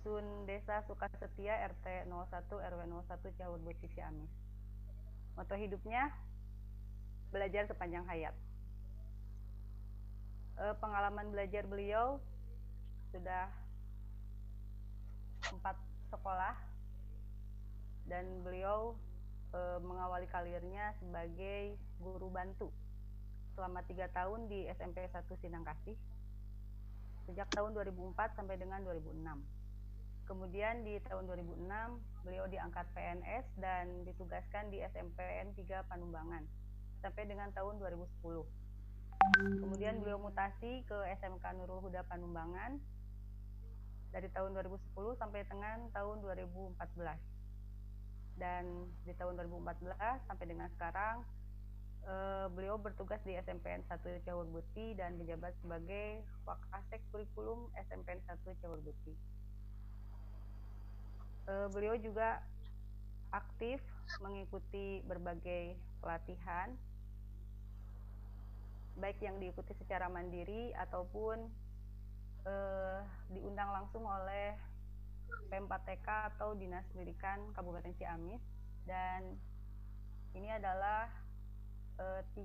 Dusun Desa Sukasetia RT 01 RW 01 Cihurbuti Ciamis. Moto hidupnya belajar sepanjang hayat. Pengalaman belajar beliau sudah 4 sekolah dan beliau mengawali karirnya sebagai guru bantu selama 3 tahun di SMP 1 Sinangkasih sejak tahun 2004 sampai dengan 2006. Kemudian di tahun 2006 beliau diangkat PNS dan ditugaskan di SMPN 3 Panumbangan sampai dengan tahun 2010. Kemudian beliau mutasi ke SMK Nurul Huda Panumbangan dari tahun 2010 sampai dengan tahun 2014. Dan di tahun 2014 sampai dengan sekarang beliau bertugas di SMPN 1 Cihurbuti dan menjabat sebagai Wakasek Kurikulum SMPN 1 Cihurbuti. Beliau juga aktif mengikuti berbagai pelatihan, baik yang diikuti secara mandiri ataupun diundang langsung oleh P4TK atau Dinas Pendidikan Kabupaten Ciamis. Dan ini adalah 3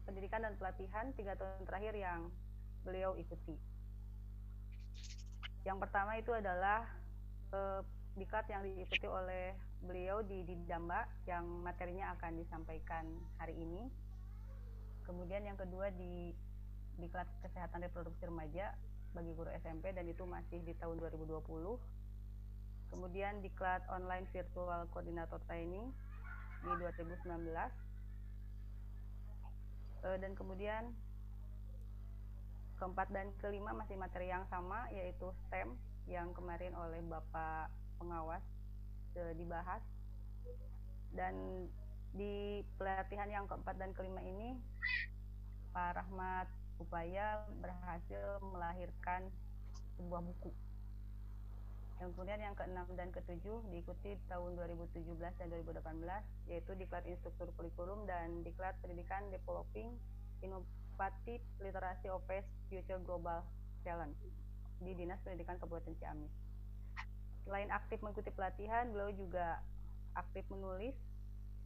pendidikan dan pelatihan 3 tahun terakhir yang beliau ikuti. Yang pertama itu adalah diklat yang diikuti oleh beliau di Damba yang materinya akan disampaikan hari ini. Kemudian yang kedua di diklat kesehatan reproduksi remaja bagi guru SMP dan itu masih di tahun 2020. Kemudian diklat online virtual koordinator training di 2019. Dan kemudian keempat dan kelima masih materi yang sama, yaitu STEM yang kemarin oleh Bapak pengawas dibahas. Dan di pelatihan yang keempat dan kelima ini Pak Rahmat Upaya berhasil melahirkan sebuah buku. Yang kemudian yang ke-6 dan ke-7 diikuti tahun 2017 dan 2018, yaitu diklat instruktur kurikulum dan diklat pendidikan developing inovatif literasi of future global challenge di Dinas Pendidikan Kabupaten Ciamis. Selain aktif mengikuti pelatihan, beliau juga aktif menulis,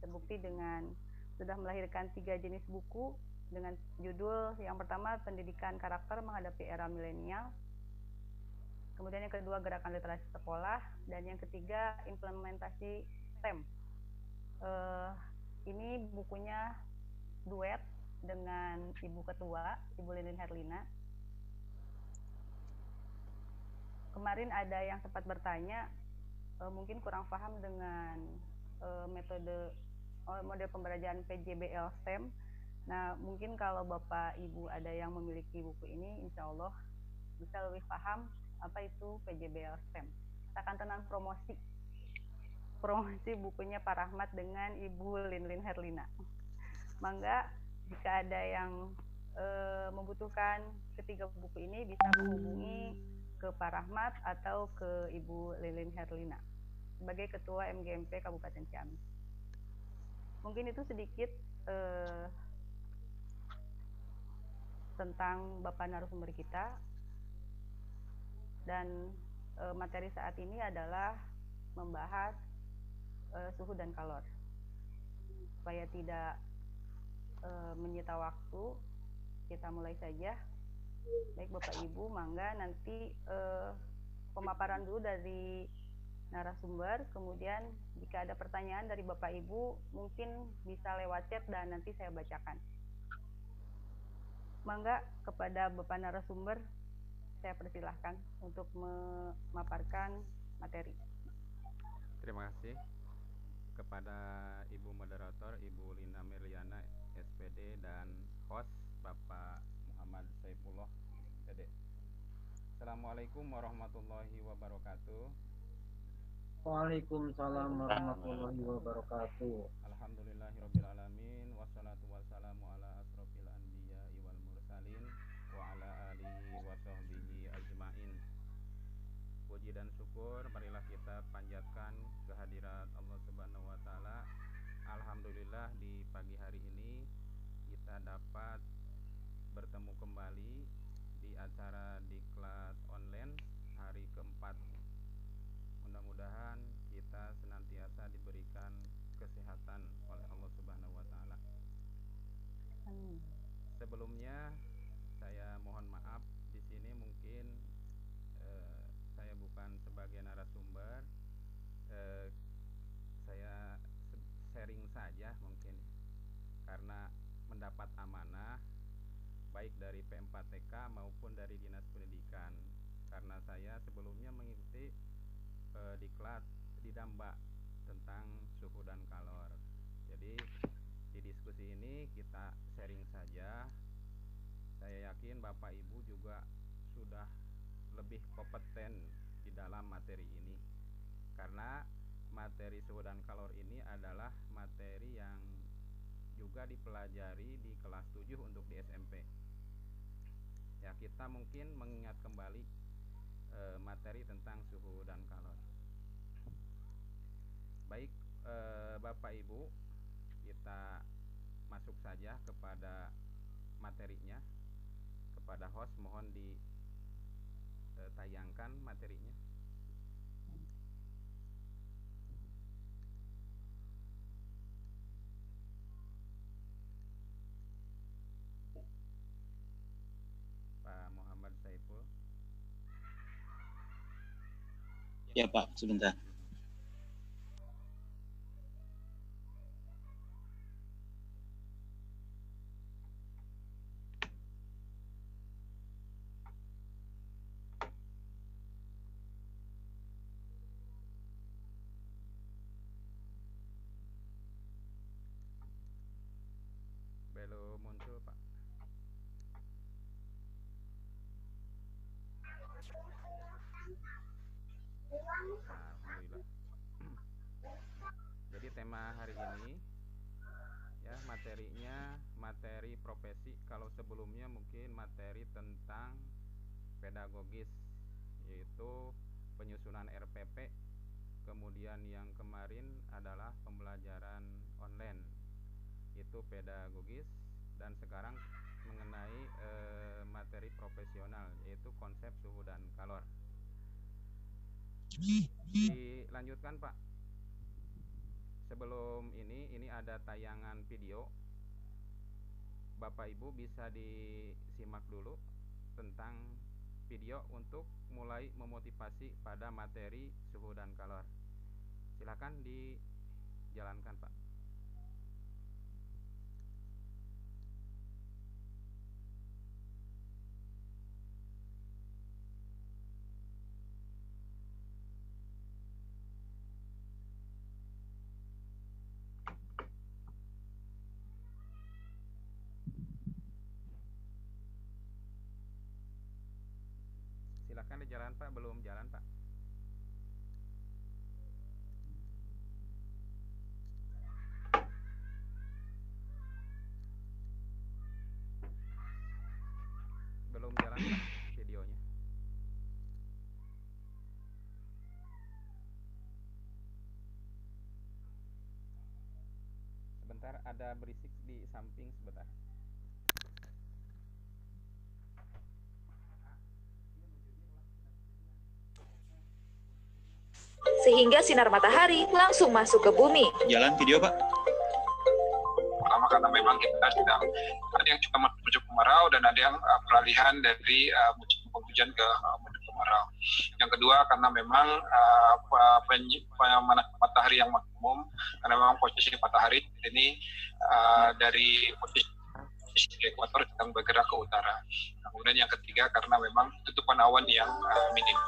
terbukti dengan sudah melahirkan 3 jenis buku dengan judul yang pertama Pendidikan Karakter Menghadapi Era Milenial, kemudian yang kedua Gerakan Literasi Sekolah, dan yang ketiga Implementasi STEM. Ini bukunya duet dengan Ibu Ketua, Ibu Lilin Herlina. Kemarin ada yang sempat bertanya, mungkin kurang paham dengan model pembelajaran PJBL STEM. Nah, mungkin kalau Bapak Ibu ada yang memiliki buku ini, insya Allah bisa lebih paham apa itu PJBL STEM. Kita akan tenang promosi bukunya Pak Rahmat dengan Ibu Lilin Herlina. Mangga jika ada yang membutuhkan ketiga buku ini bisa menghubungi ke Pak Rahmat atau ke Ibu Lilin Herlina sebagai Ketua MGMP Kabupaten Ciamis. Mungkin itu sedikit tentang Bapak narasumber kita, dan materi saat ini adalah membahas suhu dan kalor. Supaya tidak menyita waktu, kita mulai saja. Baik Bapak Ibu, mangga nanti pemaparan dulu dari narasumber, kemudian jika ada pertanyaan dari Bapak Ibu mungkin bisa lewat chat dan nanti saya bacakan. Mangga kepada Bapak narasumber saya persilahkan untuk memaparkan materi. Terima kasih kepada Ibu Moderator, Ibu Linda Meliana, SPD, dan host Bapak Muhammad Saifullah, PD. Assalamualaikum warahmatullahi wabarakatuh. Waalaikumsalam warahmatullahi wabarakatuh. Alhamdulillahirrabbilalamin. Wassalatu wassalamu ala asrofil anbiya'i wal mursalin wa ala alihi wa sahbihi ajmain. Puji dan syukur marilah kita panjatkan kehadirat Allah Subhanahu wa taala. Alhamdulillah di pagi hari ini kita dapat bertemu kembali di acara diklat online hari sebelumnya saya mohon maaf, di sini mungkin saya bukan sebagai narasumber, eh, saya sharing saja mungkin, karena mendapat amanah baik dari P4TK maupun dari Dinas Pendidikan, karena saya sebelumnya mengikuti diklat di Damba tentang suhu dan kalor. Jadi di diskusi ini kita sharing saja. Saya yakin Bapak Ibu juga sudah lebih kompeten di dalam materi ini, karena materi suhu dan kalor ini adalah materi yang juga dipelajari di kelas 7 untuk di SMP. Ya, kita mungkin mengingat kembali materi tentang suhu dan kalor. Baik, Bapak Ibu, kita masuk saja kepada materinya. Kepada host mohon ditayangkan materinya. Pak Muhammad Saiful. Ya Pak, sebentar. Belum muncul, Pak. Alhamdulillah. Jadi tema hari ini ya materinya materi profesi. Kalau sebelumnya mungkin materi tentang pedagogis, yaitu penyusunan RPP. Kemudian yang kemarin adalah pembelajaran online, itu pedagogis. Dan sekarang mengenai materi profesional, yaitu konsep suhu dan kalor. Dilanjutkan Pak. Sebelum ini ada tayangan video. Bapak Ibu bisa disimak dulu tentang video untuk mulai memotivasi pada materi suhu dan kalor. Silakan dijalankan Pak. Silakan dijalan Pak, belum jalan Pak. Belum jalan Pak videonya. Sebentar, ada berisik di samping sebentar. Sehingga sinar matahari langsung masuk ke bumi. Jalan video Pak. Pertama karena memang kita sedang ada yang juga menuju kemarau dan ada yang peralihan dari musim penghujan ke musim kemarau. Yang kedua karena memang pemanasan matahari yang maksimum, karena memang posisi matahari ini dari posisi ekuator sedang bergerak ke utara. Kemudian yang ketiga karena memang tutupan awan yang minim.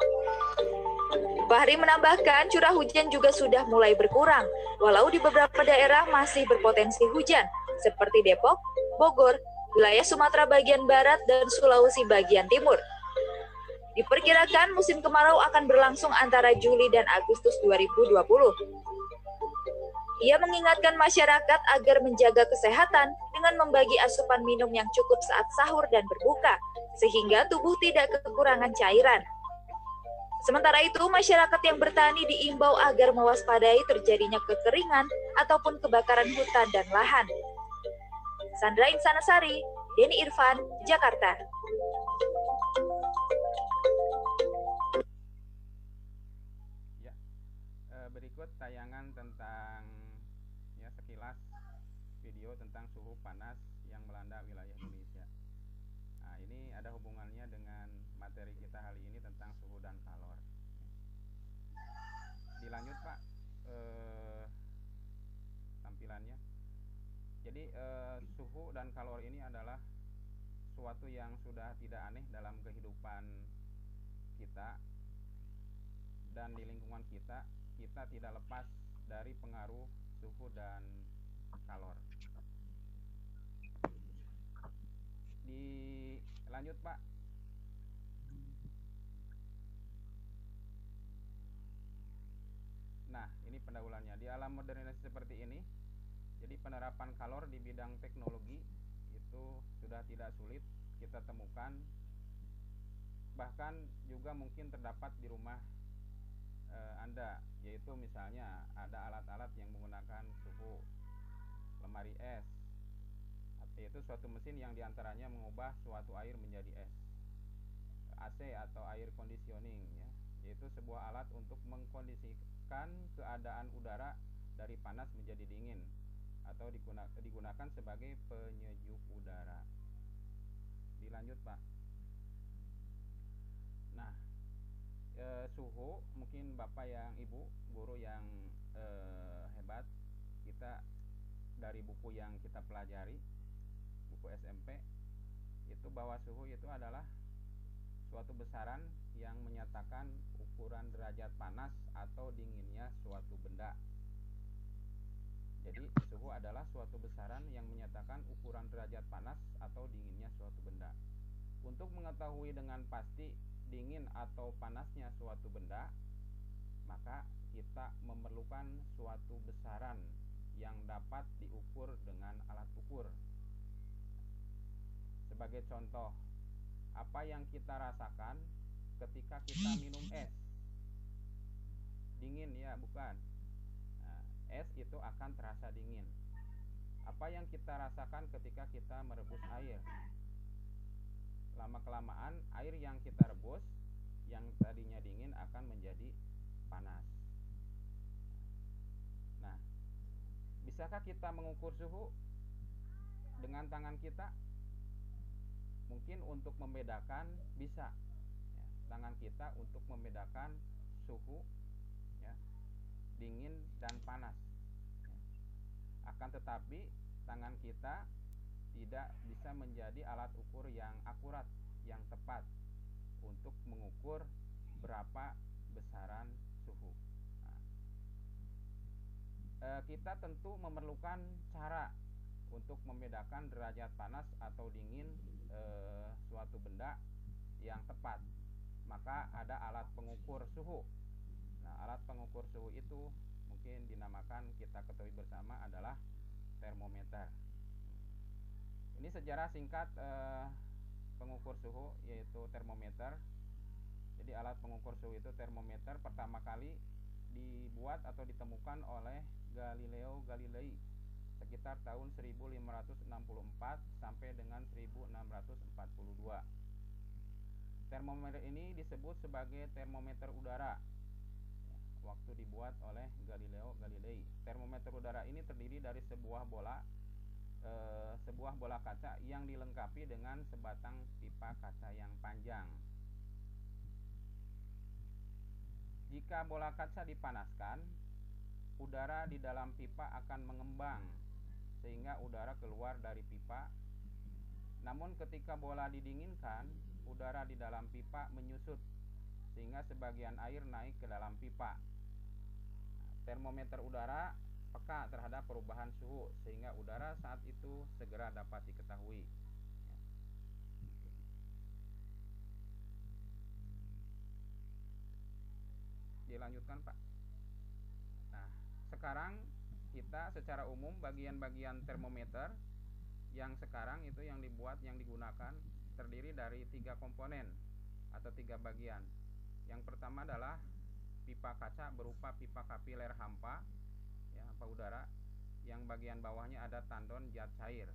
Fahri menambahkan curah hujan juga sudah mulai berkurang, walau di beberapa daerah masih berpotensi hujan, seperti Depok, Bogor, wilayah Sumatera bagian barat, dan Sulawesi bagian timur. Diperkirakan musim kemarau akan berlangsung antara Juli dan Agustus 2020. Ia mengingatkan masyarakat agar menjaga kesehatan dengan membagi asupan minum yang cukup saat sahur dan berbuka, sehingga tubuh tidak kekurangan cairan. Sementara itu, masyarakat yang bertani diimbau agar mewaspadai terjadinya kekeringan ataupun kebakaran hutan dan lahan. Sandra Insanasari, Denny Irfan, Jakarta. Ya, berikut tayangan tentang sekilas video tentang suhu panas yang melanda wilayah Indonesia. ini ada hubungannya dengan materi kita hari ini tentang suhu dan kalor. Dilanjut Pak tampilannya. Jadi suhu dan kalor ini adalah suatu yang sudah tidak aneh dalam kehidupan kita dan di lingkungan kita. Kita tidak lepas dari pengaruh suhu dan kalor. Dilanjut Pak. Nah, ini pendahuluannya. Di alam modernisasi seperti ini, jadi penerapan kalor di bidang teknologi itu sudah tidak sulit kita temukan. Bahkan juga mungkin terdapat di rumah Anda, yaitu misalnya ada alat-alat yang menggunakan suhu, lemari es, yaitu suatu mesin yang diantaranya mengubah suatu air menjadi es, AC atau air conditioning, ya, yaitu sebuah alat untuk mengkondisikan keadaan udara dari panas menjadi dingin atau digunakan sebagai penyejuk udara. Dilanjut Pak. Nah, suhu, mungkin Bapak yang Ibu, guru yang hebat, kita dari buku yang kita pelajari, buku SMP, itu bahwa suhu itu adalah suatu besaran yang menyatakan ukuran derajat panas atau dinginnya suatu benda. Jadi suhu adalah suatu besaran yang menyatakan ukuran derajat panas atau dinginnya suatu benda. Untuk mengetahui dengan pasti dingin atau panasnya suatu benda, maka kita memerlukan suatu besaran yang dapat diukur dengan alat ukur. Sebagai contoh, apa yang kita rasakan ketika kita minum es? Dingin ya, bukan? Nah, es itu akan terasa dingin. Apa yang kita rasakan ketika kita merebus air? Lama-kelamaan air yang kita rebus yang tadinya dingin akan menjadi panas. Nah, bisakah kita mengukur suhu dengan tangan kita? Mungkin untuk membedakan bisa, ya, tangan kita untuk membedakan suhu, ya, dingin dan panas. Akan tetapi tangan kita tidak bisa menjadi alat ukur yang akurat, yang tepat untuk mengukur berapa besaran suhu. Nah, kita tentu memerlukan cara untuk membedakan derajat panas atau dingin suatu benda yang tepat. Maka ada alat pengukur suhu. Nah, alat pengukur suhu itu mungkin dinamakan, kita ketahui bersama, adalah termometer. Ini sejarah singkat pengukur suhu, yaitu termometer. Jadi alat pengukur suhu itu termometer pertama kali dibuat atau ditemukan oleh Galileo Galilei sekitar tahun 1564 sampai dengan 1642. Termometer ini disebut sebagai termometer udara waktu dibuat oleh Galileo Galilei. Termometer udara ini terdiri dari sebuah bola kaca yang dilengkapi dengan sebatang pipa kaca yang panjang. Jika bola kaca dipanaskan, udara di dalam pipa akan mengembang sehingga udara keluar dari pipa. Namun ketika bola didinginkan, udara di dalam pipa menyusut sehingga sebagian air naik ke dalam pipa. Termometer udara peka terhadap perubahan suhu sehingga udara saat itu segera dapat diketahui. Dilanjutkan Pak. Nah, sekarang kita secara umum bagian-bagian termometer yang sekarang itu yang dibuat, yang digunakan terdiri dari 3 komponen atau 3 bagian. Yang pertama adalah pipa kaca berupa pipa kapiler hampa, ya, hampa udara, yang bagian bawahnya ada tandon zat cair.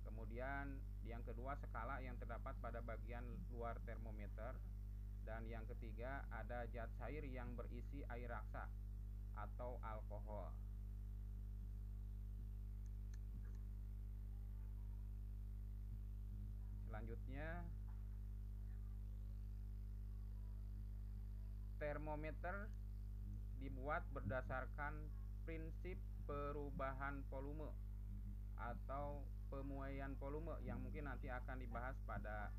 Kemudian yang kedua skala yang terdapat pada bagian luar termometer, dan yang ketiga ada zat cair yang berisi air raksa atau alkohol. Selanjutnya berikutnya termometer dibuat berdasarkan prinsip perubahan volume atau pemuaian volume yang mungkin nanti akan dibahas pada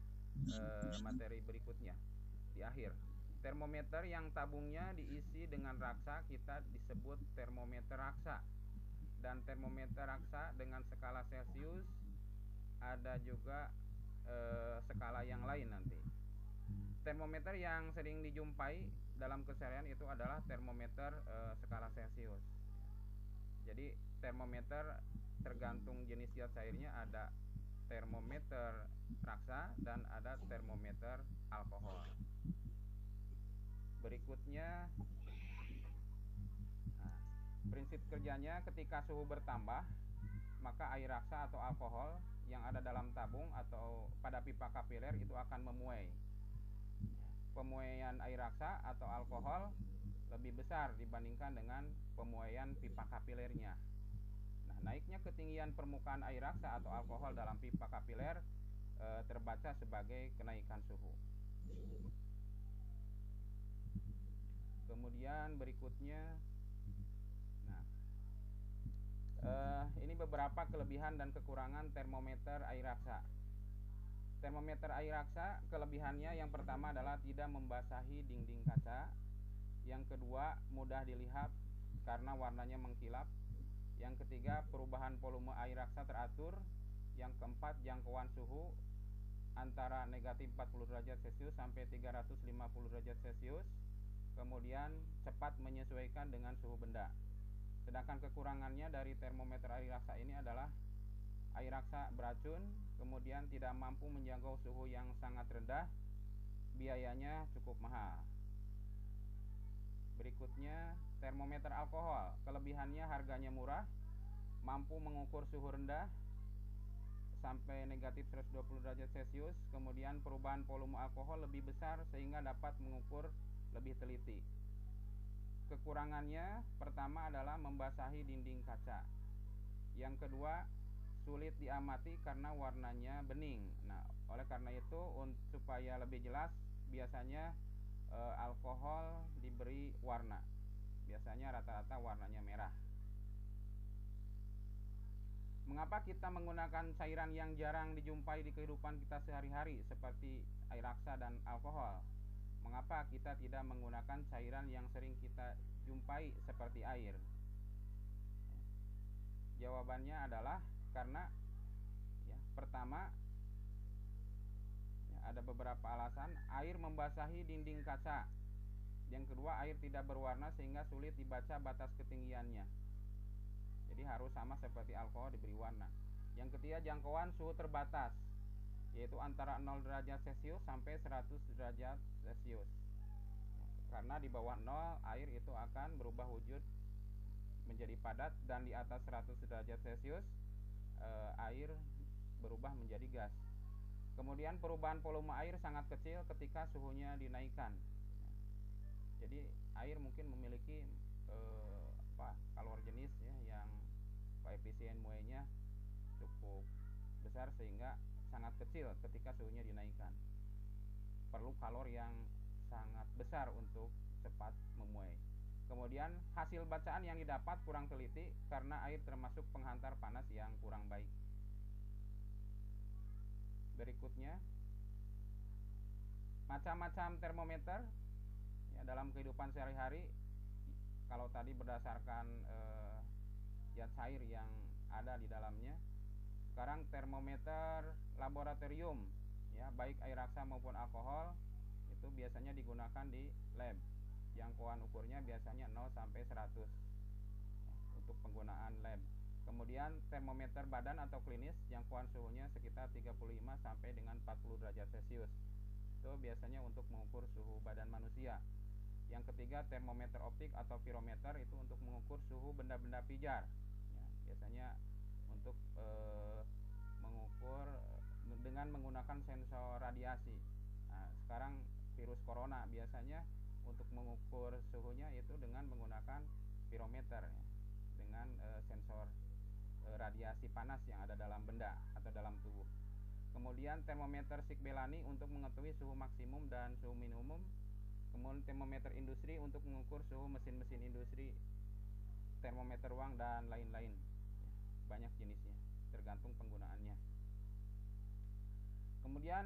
materi berikutnya di akhir. Termometer yang tabungnya diisi dengan raksa kita disebut termometer raksa, dan termometer raksa dengan skala Celcius ada juga skala yang lain nanti. Termometer yang sering dijumpai dalam keseharian itu adalah termometer skala Celcius. Jadi termometer tergantung jenis zat cairnya, ada termometer raksa dan ada termometer alkohol. Berikutnya, prinsip kerjanya ketika suhu bertambah, maka air raksa atau alkohol yang ada dalam tabung atau pada pipa kapiler itu akan memuai. Pemuaian air raksa atau alkohol lebih besar dibandingkan dengan pemuaian pipa kapilernya. Nah, naiknya ketinggian permukaan air raksa atau alkohol dalam pipa kapiler terbaca sebagai kenaikan suhu. Kemudian berikutnya, ini beberapa kelebihan dan kekurangan termometer air raksa. Termometer air raksa, kelebihannya yang pertama adalah tidak membasahi dinding kaca. Yang kedua, mudah dilihat karena warnanya mengkilap. Yang ketiga, perubahan volume air raksa teratur. Yang keempat, jangkauan suhu antara negatif 40 derajat Celcius sampai 350 derajat Celcius. Kemudian cepat menyesuaikan dengan suhu benda. Sedangkan kekurangannya dari termometer air raksa ini adalah air raksa beracun, kemudian tidak mampu menjangkau suhu yang sangat rendah, biayanya cukup mahal. Berikutnya, termometer alkohol. Kelebihannya harganya murah, mampu mengukur suhu rendah sampai negatif 120 derajat Celcius, kemudian perubahan volume alkohol lebih besar sehingga dapat mengukur lebih teliti. Kekurangannya pertama adalah membasahi dinding kaca. Yang kedua, sulit diamati karena warnanya bening. Nah, oleh karena itu supaya lebih jelas biasanya alkohol diberi warna. Biasanya rata-rata warnanya merah. Mengapa kita menggunakan cairan yang jarang dijumpai di kehidupan kita sehari-hari seperti air raksa dan alkohol? Mengapa kita tidak menggunakan cairan yang sering kita jumpai seperti air? Jawabannya adalah karena pertama, ada beberapa alasan. Air membasahi dinding kaca. Yang kedua, air tidak berwarna sehingga sulit dibaca batas ketinggiannya. Jadi harus sama seperti alkohol diberi warna. Yang ketiga, jangkauan suhu terbatas, yaitu antara 0 derajat Celcius sampai 100 derajat Celcius. Karena di bawah 0 air itu akan berubah wujud menjadi padat, dan di atas 100 derajat Celcius air berubah menjadi gas. Kemudian perubahan volume air sangat kecil ketika suhunya dinaikkan. Jadi air mungkin memiliki kalor jenis yang koefisien muainya cukup besar sehingga sangat kecil ketika suhunya dinaikkan. Perlu kalor yang sangat besar untuk cepat memuai. Kemudian hasil bacaan yang didapat kurang teliti karena air termasuk penghantar panas yang kurang baik. Berikutnya, macam-macam termometer dalam kehidupan sehari-hari. Kalau tadi berdasarkan zat cair yang ada di dalamnya, sekarang termometer laboratorium, baik air raksa maupun alkohol, itu biasanya digunakan di lab. Jangkauan ukurnya biasanya 0 sampai 100 untuk penggunaan lab. Kemudian termometer badan atau klinis, jangkauan suhunya sekitar 35 sampai dengan 40 derajat Celcius. Itu biasanya untuk mengukur suhu badan manusia. Yang ketiga, termometer optik atau pirometer, itu untuk mengukur suhu benda-benda pijar. Biasanya untuk mengukur dengan menggunakan sensor radiasi. Nah, sekarang virus corona biasanya untuk mengukur suhunya itu dengan menggunakan pirometer, dengan sensor radiasi panas yang ada dalam benda atau dalam tubuh. Kemudian termometer Shikbelani untuk mengetahui suhu maksimum dan suhu minimum. Kemudian termometer industri untuk mengukur suhu mesin-mesin industri, termometer ruang dan lain-lain. Banyak jenisnya, tergantung penggunaannya. Kemudian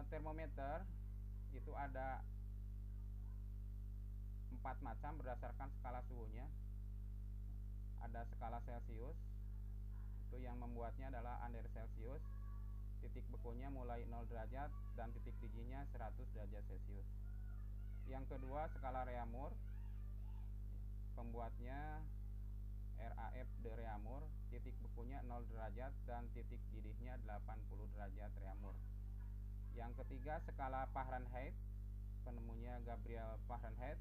termometer itu ada 4 macam berdasarkan skala suhunya. Ada skala Celcius, itu yang membuatnya adalah under Celcius. Titik bekunya mulai 0 derajat dan titik didinya 100 derajat Celcius. Yang kedua skala Reaumur, pembuatnya RAF de Reaumur, titik bekunya 0 derajat dan titik didihnya 80 derajat Reaumur. Yang ketiga skala Fahrenheit, penemunya Gabriel Fahrenheit,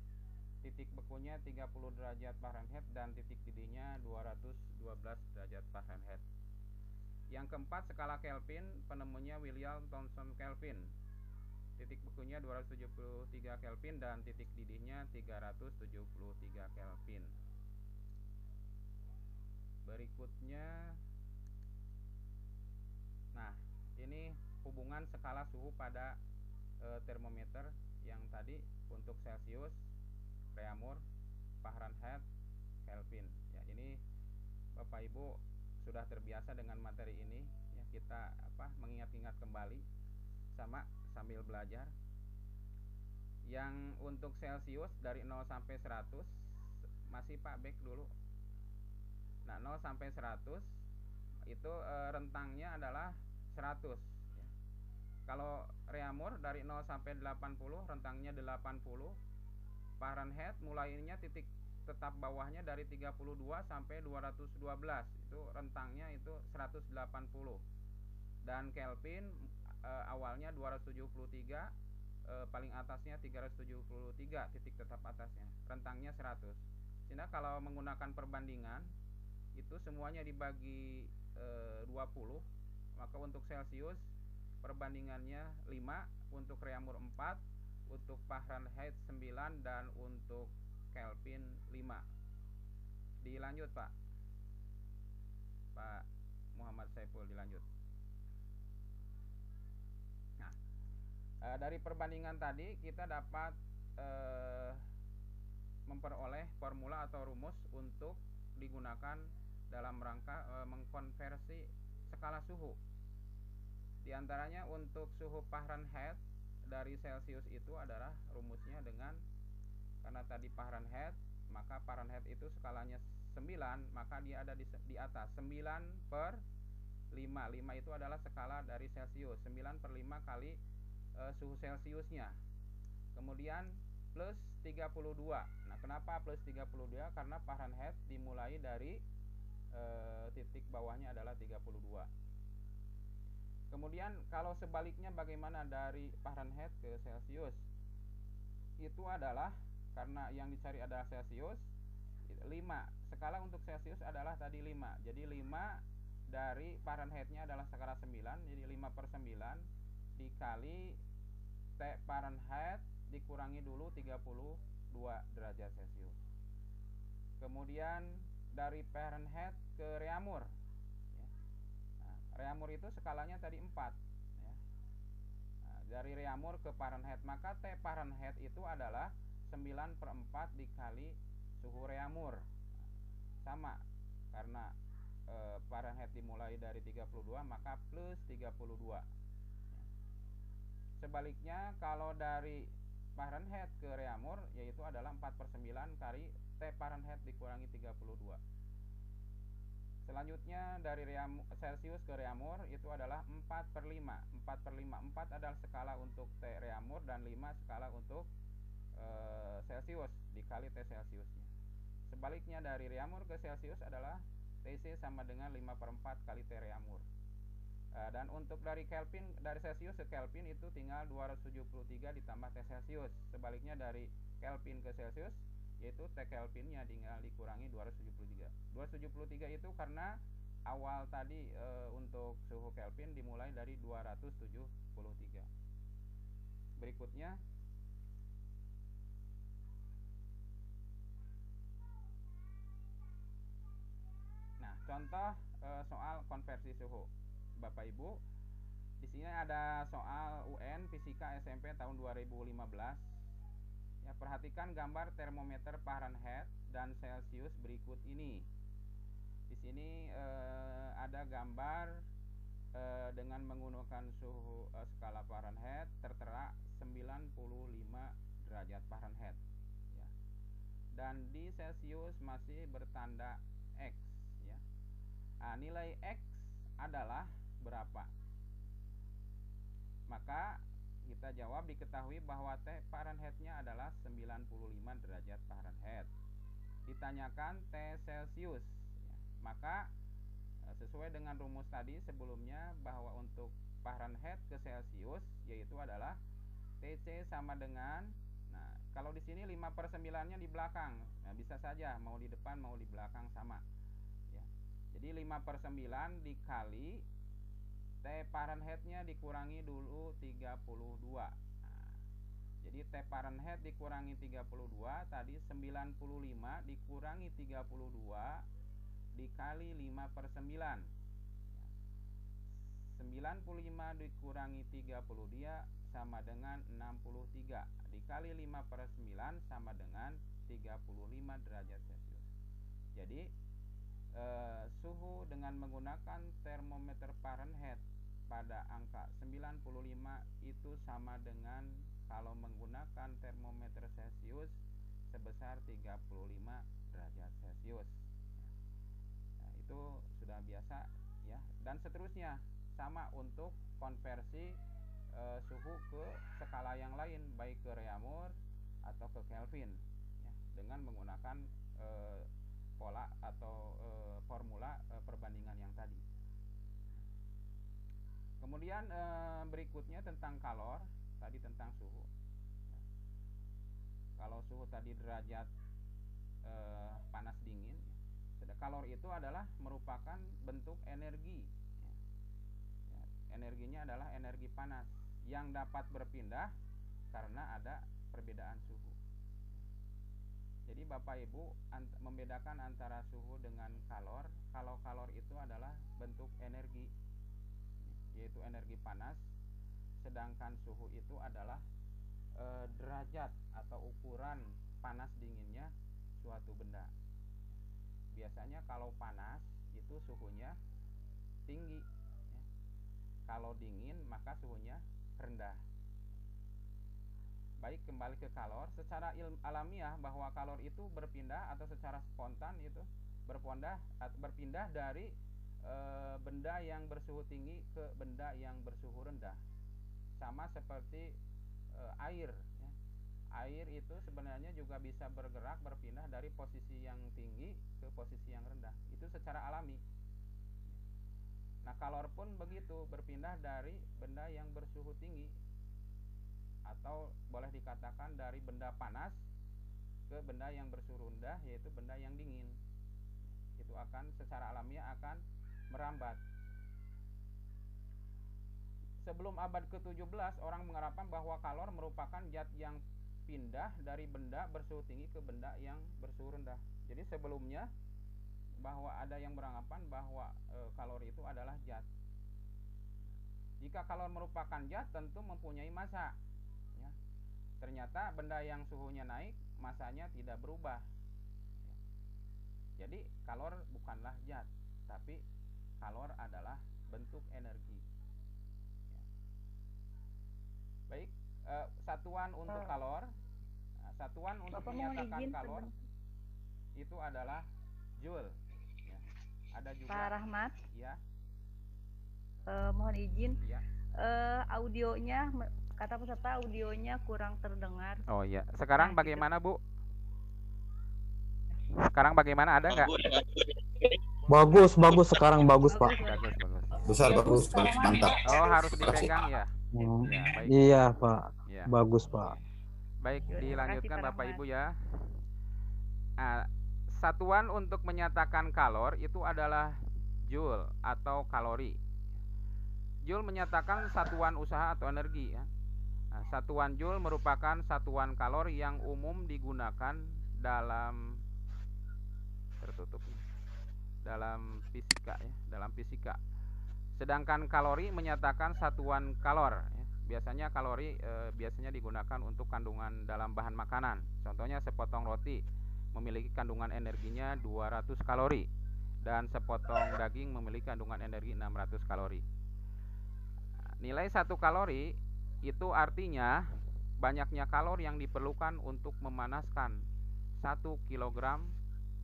titik bekunya 30 derajat Fahrenheit dan titik didihnya 212 derajat Fahrenheit. Yang keempat skala Kelvin, penemunya William Thomson Kelvin, titik bekunya 273 Kelvin dan titik didihnya 373 Kelvin. Berikutnya, nah ini hubungan skala suhu pada termometer yang tadi untuk Celcius, Reaumur, Fahrenheit, Kelvin. Ya, ini Bapak Ibu sudah terbiasa dengan materi ini, ya, kita mengingat-ingat kembali sambil belajar. Yang untuk Celcius dari 0 sampai 100 masih Pak back dulu. Nah, 0 sampai 100 itu rentangnya adalah 100, ya. Kalau Reaumur dari 0 sampai 80 rentangnya 80. Fahrenheit mulainya titik tetap bawahnya dari 32 sampai 212, itu rentangnya itu 180. Dan Kelvin awalnya 273, paling atasnya 373, titik tetap atasnya, rentangnya 100. Sehingga kalau menggunakan perbandingan itu semuanya dibagi 20, maka untuk Celcius perbandingannya 5, untuk Reaumur 4, untuk Fahrenheit 9, dan untuk Kelvin 5. Dilanjut Pak Muhammad Saiful, dilanjut. Nah, dari perbandingan tadi kita dapat memperoleh formula atau rumus untuk digunakan dalam rangka mengkonversi skala suhu. Di antaranya untuk suhu Fahrenheit dari Celcius itu adalah rumusnya dengan, karena tadi Fahrenheit, maka Fahrenheit itu skalanya 9, maka dia ada di atas 9/5. 5 itu adalah skala dari Celcius, 9/5 kali suhu Celciusnya. Kemudian plus 32. Nah, kenapa plus 32? Karena Fahrenheit dimulai dari titik bawahnya adalah 32. Kemudian kalau sebaliknya bagaimana dari Fahrenheit ke Celcius? Itu adalah karena yang dicari adalah Celcius, 5. Skala untuk Celcius adalah tadi 5. Jadi 5 dari Fahrenheitnya adalah skala 9, jadi 5/9 dikali T Fahrenheit dikurangi dulu 32 derajat Celcius. Kemudian dari Fahrenheit ke Reaumur, ya. Nah, Reaumur itu skalanya tadi 4, ya. Nah, dari Reaumur ke Fahrenheit, maka T Fahrenheit itu adalah 9/4 dikali suhu Reaumur. Sama, karena Fahrenheit dimulai dari 32, maka plus 32. Sebaliknya kalau dari Fahrenheit ke Reaumur, yaitu adalah 4/9 kali T Fahrenheit dikurangi 32. Selanjutnya dari Celcius ke Reaumur itu adalah 4/5. 4/5. 4 adalah skala untuk T Reaumur dan 5 skala untuk Celcius dikali T Celciusnya. Sebaliknya dari Reaumur ke Celcius adalah TC sama dengan 5/4 kali T Reaumur. Dan untuk dari Kelvin, dari Celcius ke Kelvin itu tinggal 273 ditambah T Celcius. Sebaliknya dari Kelvin ke Celcius, yaitu T Kelvinnya tinggal dikurangi 273. 273 itu karena awal tadi untuk suhu Kelvin dimulai dari 273. Berikutnya, nah, contoh soal konversi suhu, Bapak Ibu. Di sini ada soal UN Fisika SMP tahun 2015. Ya, perhatikan gambar termometer Fahrenheit dan Celcius berikut ini. Di sini ada gambar dengan menggunakan suhu skala Fahrenheit tertera 95 derajat Fahrenheit. Ya. Dan di Celcius masih bertanda X. Ya. Nah, nilai X adalah berapa? Maka kita jawab, diketahui bahwa T Fahrenheit-nya adalah 95 derajat Fahrenheit. Ditanyakan T Celcius, ya, maka sesuai dengan rumus tadi sebelumnya bahwa untuk Fahrenheit ke Celcius yaitu adalah TC sama dengan, nah kalau di sini 5/9-nya di belakang, nah bisa saja mau di depan mau di belakang sama, ya. Jadi 5/9 dikali T Fahrenheit-nya dikurangi dulu 32. Nah, jadi T Fahrenheit dikurangi 32 tadi 95 dikurangi 32 dikali 5/9. 95 dikurangi 30 dia sama dengan 63. Dikali 5/9 sama dengan 35 derajat Celcius. Jadi suhu dengan menggunakan termometer Fahrenheit pada angka 95 itu sama dengan kalau menggunakan termometer Celcius sebesar 35 derajat Celcius. Nah, itu sudah biasa ya. Dan seterusnya sama untuk konversi suhu ke skala yang lain, baik ke Reaumur atau ke Kelvin ya, dengan menggunakan pola atau formula perbandingan yang tadi. Kemudian berikutnya tentang kalor, tadi tentang suhu. Kalau suhu tadi derajat panas dingin, kalor itu adalah merupakan bentuk energi. Ya, energinya adalah energi panas yang dapat berpindah karena ada perbedaan suhu. Jadi Bapak Ibu membedakan antara suhu dengan kalor. Kalau kalor itu adalah bentuk energi, yaitu energi panas, sedangkan suhu itu adalah derajat atau ukuran panas dinginnya suatu benda. Biasanya kalau panas itu suhunya tinggi ya. Kalau dingin maka suhunya rendah. Baik, kembali ke kalor. Secara alamiah bahwa kalor itu berpindah atau secara spontan itu berpindah dari benda yang bersuhu tinggi ke benda yang bersuhu rendah. Sama seperti air ya. Air itu sebenarnya juga bisa bergerak berpindah dari posisi yang tinggi ke posisi yang rendah. Itu secara alami. Nah, kalor pun begitu, berpindah dari benda yang bersuhu tinggi atau boleh dikatakan dari benda panas ke benda yang bersuhu rendah, yaitu benda yang dingin. Itu akan secara alamiah akan merambat. Sebelum abad ke-17 orang mengharapkan bahwa kalor merupakan zat yang pindah dari benda bersuhu tinggi ke benda yang bersuhu rendah. Jadi sebelumnya bahwa ada yang beranggapan bahwa kalor itu adalah zat. Jika kalor merupakan zat tentu mempunyai massa. Ternyata benda yang suhunya naik masanya tidak berubah. Jadi kalor bukanlah zat, tapi kalor adalah bentuk energi. Baik, satuan untuk kalor, satuan untuk menyatakan kalor itu adalah joule. Ya. Ada juga Pak Rahmat. Ya. Mohon izin. Ya. Audionya, kata peserta audionya kurang terdengar. Oh iya. Sekarang bagaimana Bu? Sekarang bagaimana, ada nggak? Bagus sekarang bagus Pak. Bagus. Bagus, mantap. Oh, harus dipegang ya. Ya, baik. Iya Pak. Ya. Bagus Pak. Baik, dilanjutkan Pak Bapak Rahmat. Ibu ya. Satuan untuk menyatakan kalor itu adalah joule atau kalori. Joule menyatakan satuan usaha atau energi ya. Satuan joule merupakan satuan kalori yang umum digunakan dalam dalam fisika ya, dalam fisika. Sedangkan kalori menyatakan satuan kalor. Biasanya kalori biasanya digunakan untuk kandungan dalam bahan makanan. Contohnya sepotong roti memiliki kandungan energinya 200 kalori dan sepotong daging memiliki kandungan energi 600 kalori. Nilai 1 kalori itu artinya banyaknya kalori yang diperlukan untuk memanaskan 1 kilogram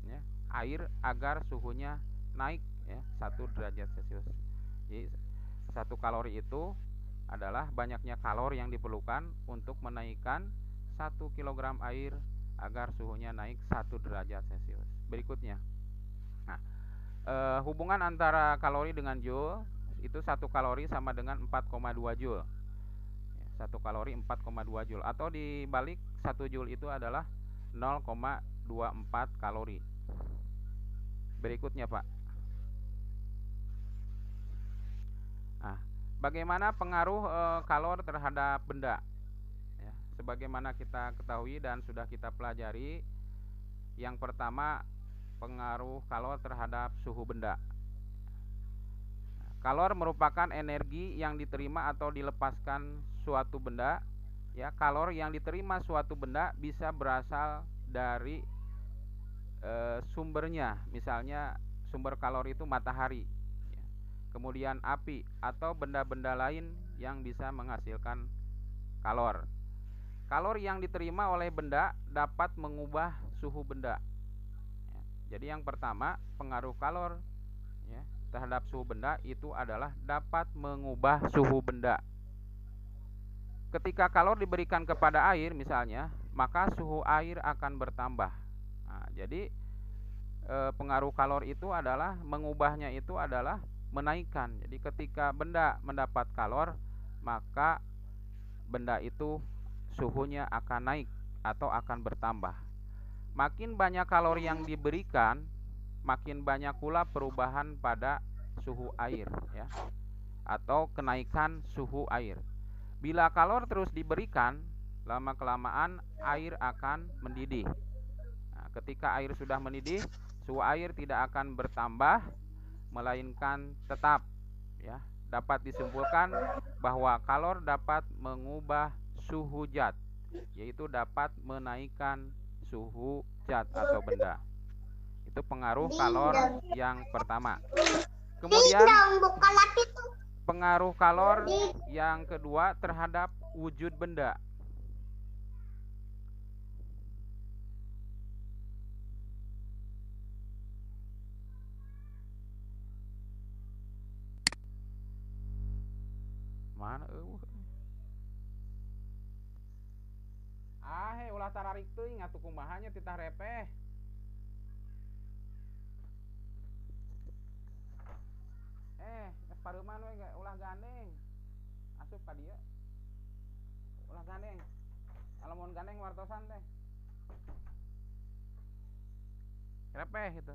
ya, air agar suhunya naik ya, 1 derajat Celcius. Jadi 1 kalori itu adalah banyaknya kalori yang diperlukan untuk menaikkan 1 kilogram air agar suhunya naik 1 derajat Celcius. Berikutnya, nah, hubungan antara kalori dengan joule itu 1 kalori sama dengan 4,2 joule. 1 kalori 4,2 joule, atau dibalik 1 joule itu adalah 0,24 kalori. Berikutnya, Pak. Nah, bagaimana pengaruh kalor terhadap benda? Ya, sebagaimana kita ketahui dan sudah kita pelajari, yang pertama pengaruh kalor terhadap suhu benda. Kalor merupakan energi yang diterima atau dilepaskan suatu benda. Ya, kalor yang diterima suatu benda bisa berasal dari sumbernya, misalnya sumber kalor itu matahari, ya, kemudian api atau benda-benda lain yang bisa menghasilkan kalor. Kalor yang diterima oleh benda dapat mengubah suhu benda. Ya, jadi yang pertama pengaruh kalor ya, terhadap suhu benda itu adalah dapat mengubah suhu benda. Ketika kalor diberikan kepada air misalnya, maka suhu air akan bertambah. Nah, jadi pengaruh kalor itu adalah mengubahnya, itu adalah menaikkan. Jadi ketika benda mendapat kalor, maka benda itu suhunya akan naik atau akan bertambah. Makin banyak kalor yang diberikan, makin banyak pula perubahan pada suhu air ya, atau kenaikan suhu air. Bila kalor terus diberikan, lama-kelamaan air akan mendidih. Nah, ketika air sudah mendidih, suhu air tidak akan bertambah, melainkan tetap ya. Dapat disimpulkan bahwa kalor dapat mengubah suhu zat, yaitu dapat menaikkan suhu zat atau benda. Itu pengaruh kalor yang pertama. Kemudian pengaruh kalor yang kedua terhadap wujud benda. Mana ulah tararik teuing atuh kumahanya titah repeh. Geus pareuman we ulah gandeng. Asup ka dieu. Ulah gandeng. Lamun gandeng wartosan teh. Repeh gitu.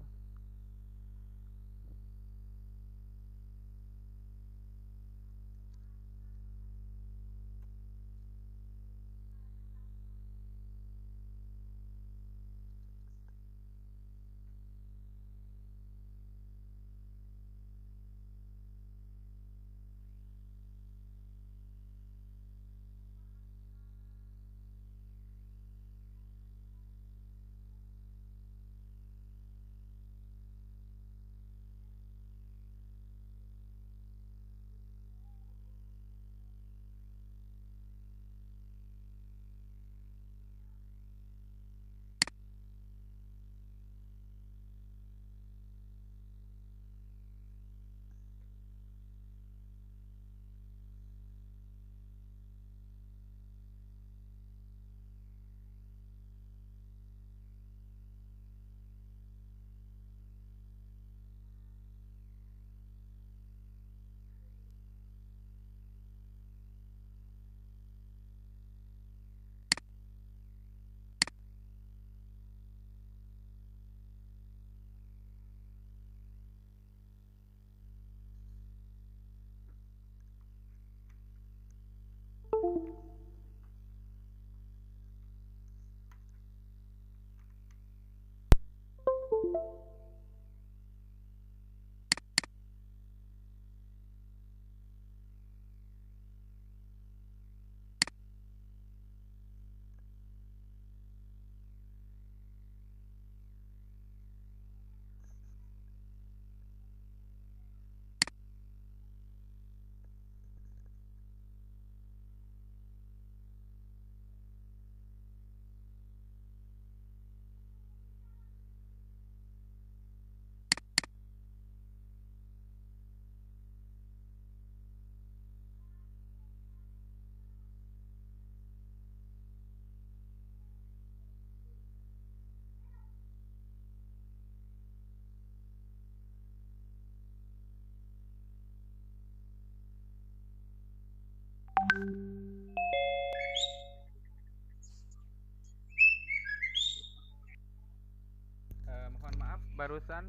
Mohon maaf barusan.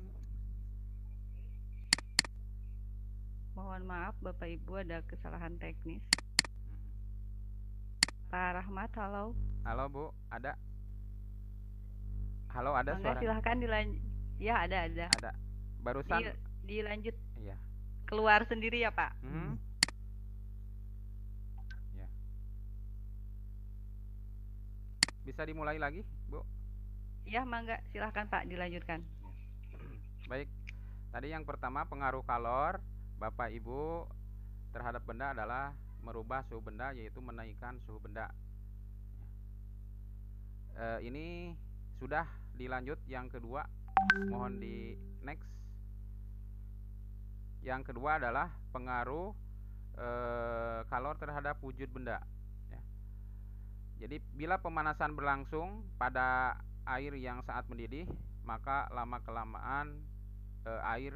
Mohon maaf Bapak Ibu, ada kesalahan teknis. Pak Rahmat, halo. Halo Bu, ada? Halo, ada Mangga suara? silahkan dilanjut. Ya, ada. Ada. Barusan. Dilanjut Iya. keluar sendiri ya Pak. Ya. Bisa dimulai lagi, Bu? Ya, mangga silahkan Pak, dilanjutkan. Baik. Tadi yang pertama, pengaruh kalor Bapak Ibu terhadap benda adalah merubah suhu benda, yaitu menaikkan suhu benda. Ini sudah dilanjut. Yang kedua, mohon di next. Yang kedua adalah pengaruh kalor terhadap wujud benda, ya. Jadi bila pemanasan berlangsung pada air yang sangat mendidih, maka lama kelamaan air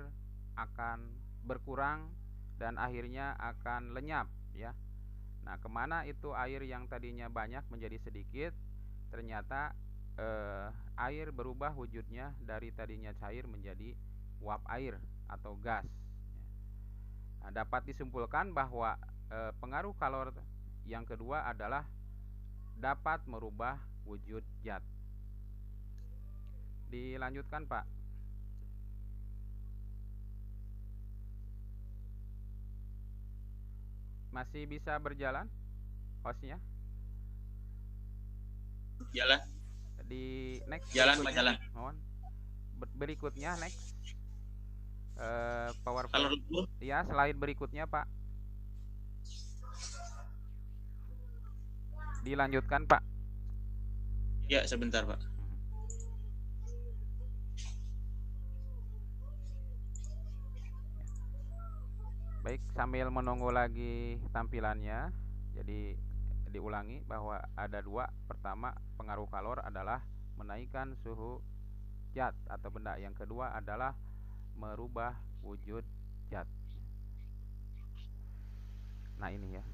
akan berkurang dan akhirnya akan lenyap, ya. Nah, kemana itu air yang tadinya banyak menjadi sedikit? Ternyata air berubah wujudnya dari tadinya cair menjadi uap air atau gas. Nah, dapat disimpulkan bahwa pengaruh kalor yang kedua adalah dapat merubah wujud zat. Dilanjutkan Pak. Masih bisa berjalan hostnya? Jalan. Di next. Jalan, berikutnya, jalan. Mohon. Berikutnya next. PowerPoint. Kalau lebur, Ya, slide berikutnya Pak. Dilanjutkan Pak. ya sebentar Pak. Baik, sambil menunggu lagi tampilannya, jadi diulangi bahwa ada dua. Pertama, pengaruh kalor adalah menaikkan suhu zat atau benda. Yang kedua adalah merubah wujud zat. Nah, ini ya.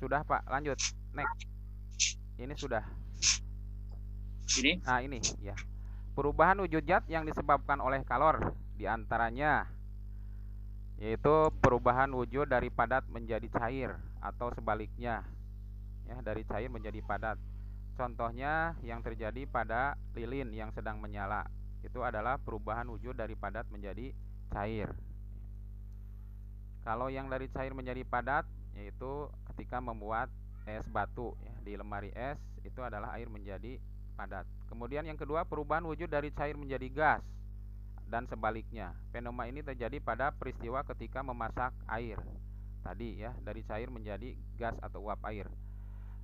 Sudah Pak, lanjut. Next. Ini sudah. Ini Nah, ini ya. Perubahan wujud zat yang disebabkan oleh kalor diantaranya yaitu perubahan wujud dari padat menjadi cair atau sebaliknya, ya, dari cair menjadi padat. Contohnya yang terjadi pada lilin yang sedang menyala, itu adalah perubahan wujud dari padat menjadi cair. Kalau yang dari cair menjadi padat, yaitu ketika membuat es batu, ya, di lemari es, itu adalah air menjadi padat. Kemudian yang kedua, perubahan wujud dari cair menjadi gas dan sebaliknya. Fenomena ini terjadi pada peristiwa ketika memasak air tadi, ya, dari cair menjadi gas atau uap air.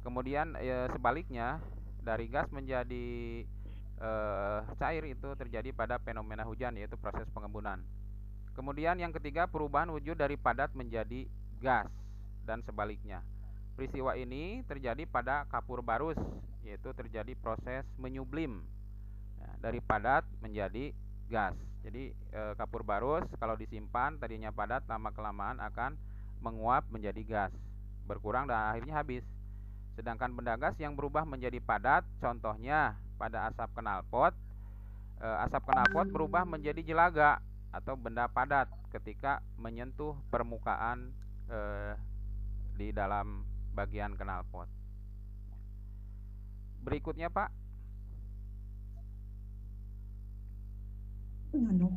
Kemudian sebaliknya, dari gas menjadi cair itu terjadi pada fenomena hujan, yaitu proses pengembunan. Kemudian yang ketiga, perubahan wujud dari padat menjadi gas dan sebaliknya. Peristiwa ini terjadi pada kapur barus, yaitu terjadi proses menyublim, ya, dari padat menjadi gas. Jadi kapur barus kalau disimpan tadinya padat, lama kelamaan akan menguap menjadi gas, berkurang dan akhirnya habis. Sedangkan benda gas yang berubah menjadi padat, contohnya pada asap knalpot. Asap knalpot berubah menjadi jelaga atau benda padat ketika menyentuh permukaan di dalam bagian knalpot. Berikutnya Pak.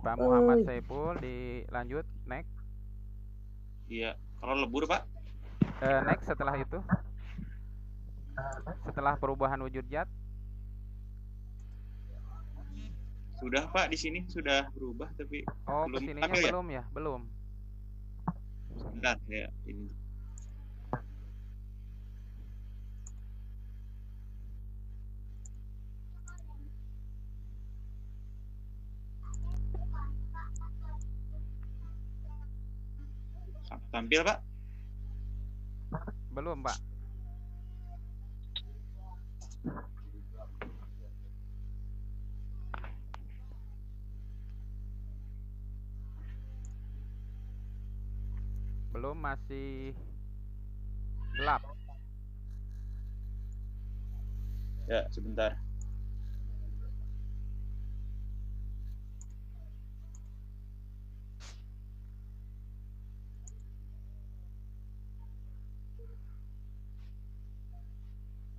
Pak Muhammad Saiful, dilanjut. Next. iya. Kalau lebur Pak, Next setelah itu. Setelah perubahan wujud zat. sudah Pak, di sini sudah berubah tapi Oh, belum kesininya apa ya? belum ya? Belum. Bentar ya ini. Tampil Pak? Belum Pak. Belum, masih gelap. Ya, sebentar.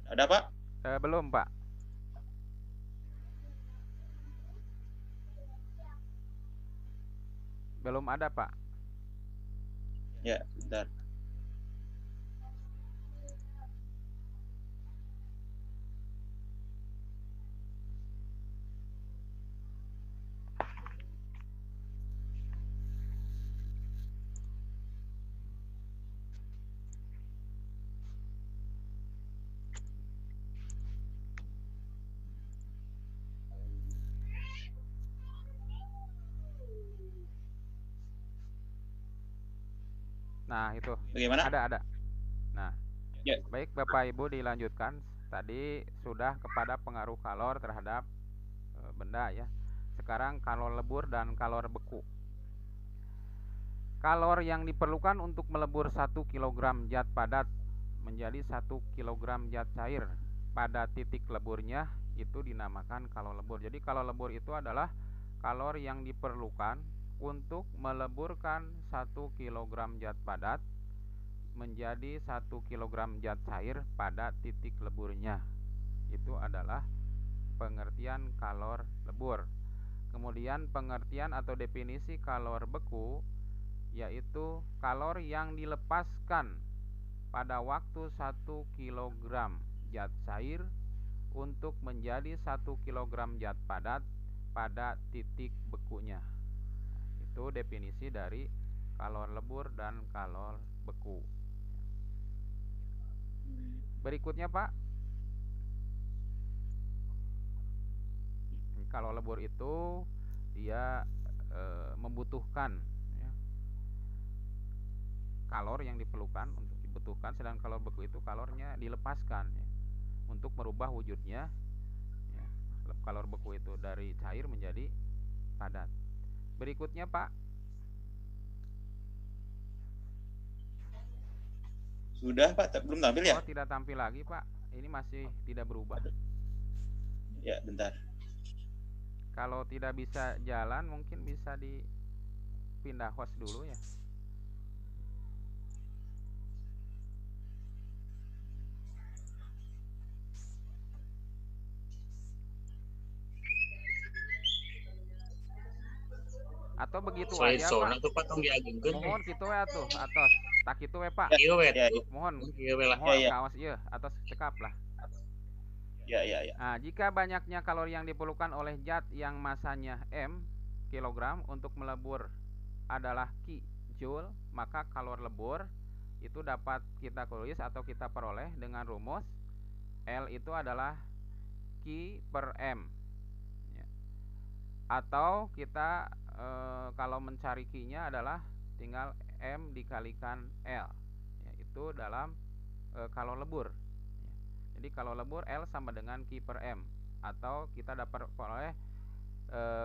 Ada, Pak? Belum, Pak. Belum ada, Pak. Ya, sebentar. Nah, itu. Bagaimana? Ada. Nah, Ya. baik Bapak Ibu, dilanjutkan. Tadi sudah kepada pengaruh kalor terhadap benda ya. Sekarang kalor lebur dan kalor beku. Kalor yang diperlukan untuk melebur 1 kg zat padat menjadi 1 kg zat cair pada titik leburnya itu dinamakan kalor lebur. Jadi kalor lebur itu adalah kalor yang diperlukan untuk meleburkan 1 kg zat padat menjadi 1 kg zat cair pada titik leburnya. Itu adalah pengertian kalor lebur. Kemudian pengertian atau definisi kalor beku yaitu kalor yang dilepaskan pada waktu 1 kg zat cair untuk menjadi 1 kg zat padat pada titik bekunya. Itu definisi dari kalor lebur dan kalor beku. Berikutnya, Pak. Kalor lebur itu dia membutuhkan ya, kalor yang diperlukan untuk dibutuhkan, sedangkan kalor beku itu kalornya dilepaskan ya, untuk merubah wujudnya ya. Kalor beku itu dari cair menjadi padat. Berikutnya, Pak. Sudah, Pak. Belum tampil ya? Oh, tidak tampil lagi, Pak. Ini masih tidak berubah. Ya, bentar. Kalau tidak bisa jalan, mungkin bisa dipindah host dulu ya. Atau begitu Slide aja, zona Pak. tuh Pak tong diagengkeun. Mohon kitu we atuh, atos. Tak kitu we, Pak. Ieu we. Ya, Mohon. Ieu we lah. Mohon Ya. kawas ieu, atos cekap lah. Ya. Nah, jika banyaknya kalori yang diperlukan oleh zat yang masanya M kilogram untuk melebur adalah Ki Joule, maka kalor lebur itu dapat kita tulis atau kita peroleh dengan rumus L itu adalah Ki per M ya. Atau kita kalau mencari Ki-nya adalah tinggal M dikalikan L ya, itu dalam kalor lebur. Jadi kalau lebur L sama dengan Ki per M. Atau kita dapat oleh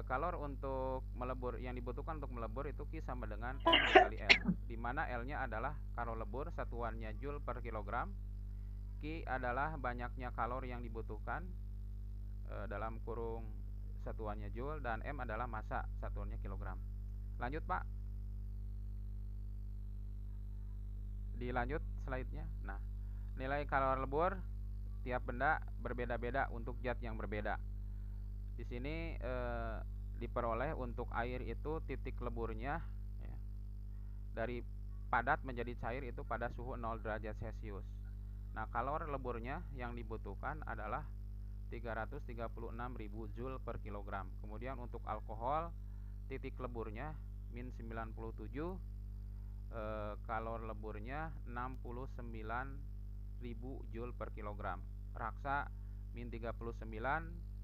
kalor untuk melebur yang dibutuhkan untuk melebur itu Ki sama dengan M dikali L. Di mana L-nya adalah kalor lebur, satuannya Joule per kilogram. Ki adalah banyaknya kalor yang dibutuhkan dalam kurung satuannya Joule, dan M adalah massa, satuannya kilogram. Lanjut, Pak. Dilanjut slide-nya. Nah, nilai kalor lebur tiap benda berbeda-beda untuk zat yang berbeda. Di sini diperoleh untuk air itu titik leburnya ya, dari padat menjadi cair itu pada suhu 0 derajat Celcius. Nah, kalor leburnya yang dibutuhkan adalah 336.000 Joule per kilogram. Kemudian untuk alkohol titik leburnya min 97, kalor leburnya 69.000 Joule per kilogram. Raksa min 39,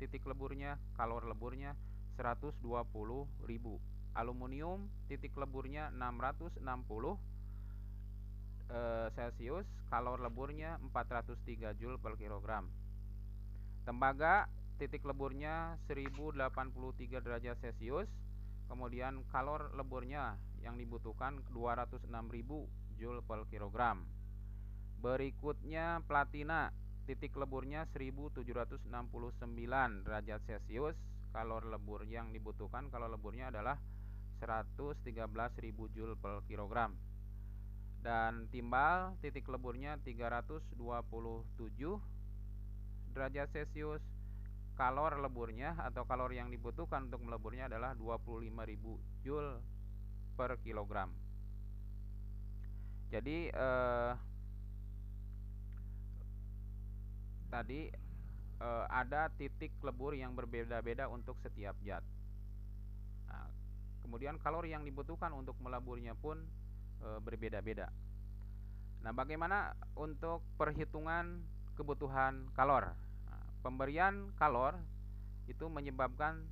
titik leburnya, kalor leburnya 120.000. Aluminium titik leburnya 660 Celcius, kalor leburnya 403 Joule per kilogram. Tembaga titik leburnya 1083 derajat Celcius, kemudian kalor leburnya yang dibutuhkan 206.000 Joule per kilogram. Berikutnya platina, titik leburnya 1769 derajat Celcius. Kalor lebur yang dibutuhkan, kalau leburnya adalah 113.000 Joule per kilogram. Dan timbal, titik leburnya 327 derajat Celcius. Kalor leburnya atau kalori yang dibutuhkan untuk meleburnya adalah 25.000 Joule per kilogram. Jadi tadi ada titik lebur yang berbeda-beda untuk setiap zat. Nah, kemudian kalori yang dibutuhkan untuk meleburnya pun berbeda-beda. Nah, bagaimana untuk perhitungan kebutuhan kalor? Nah, pemberian kalor itu menyebabkan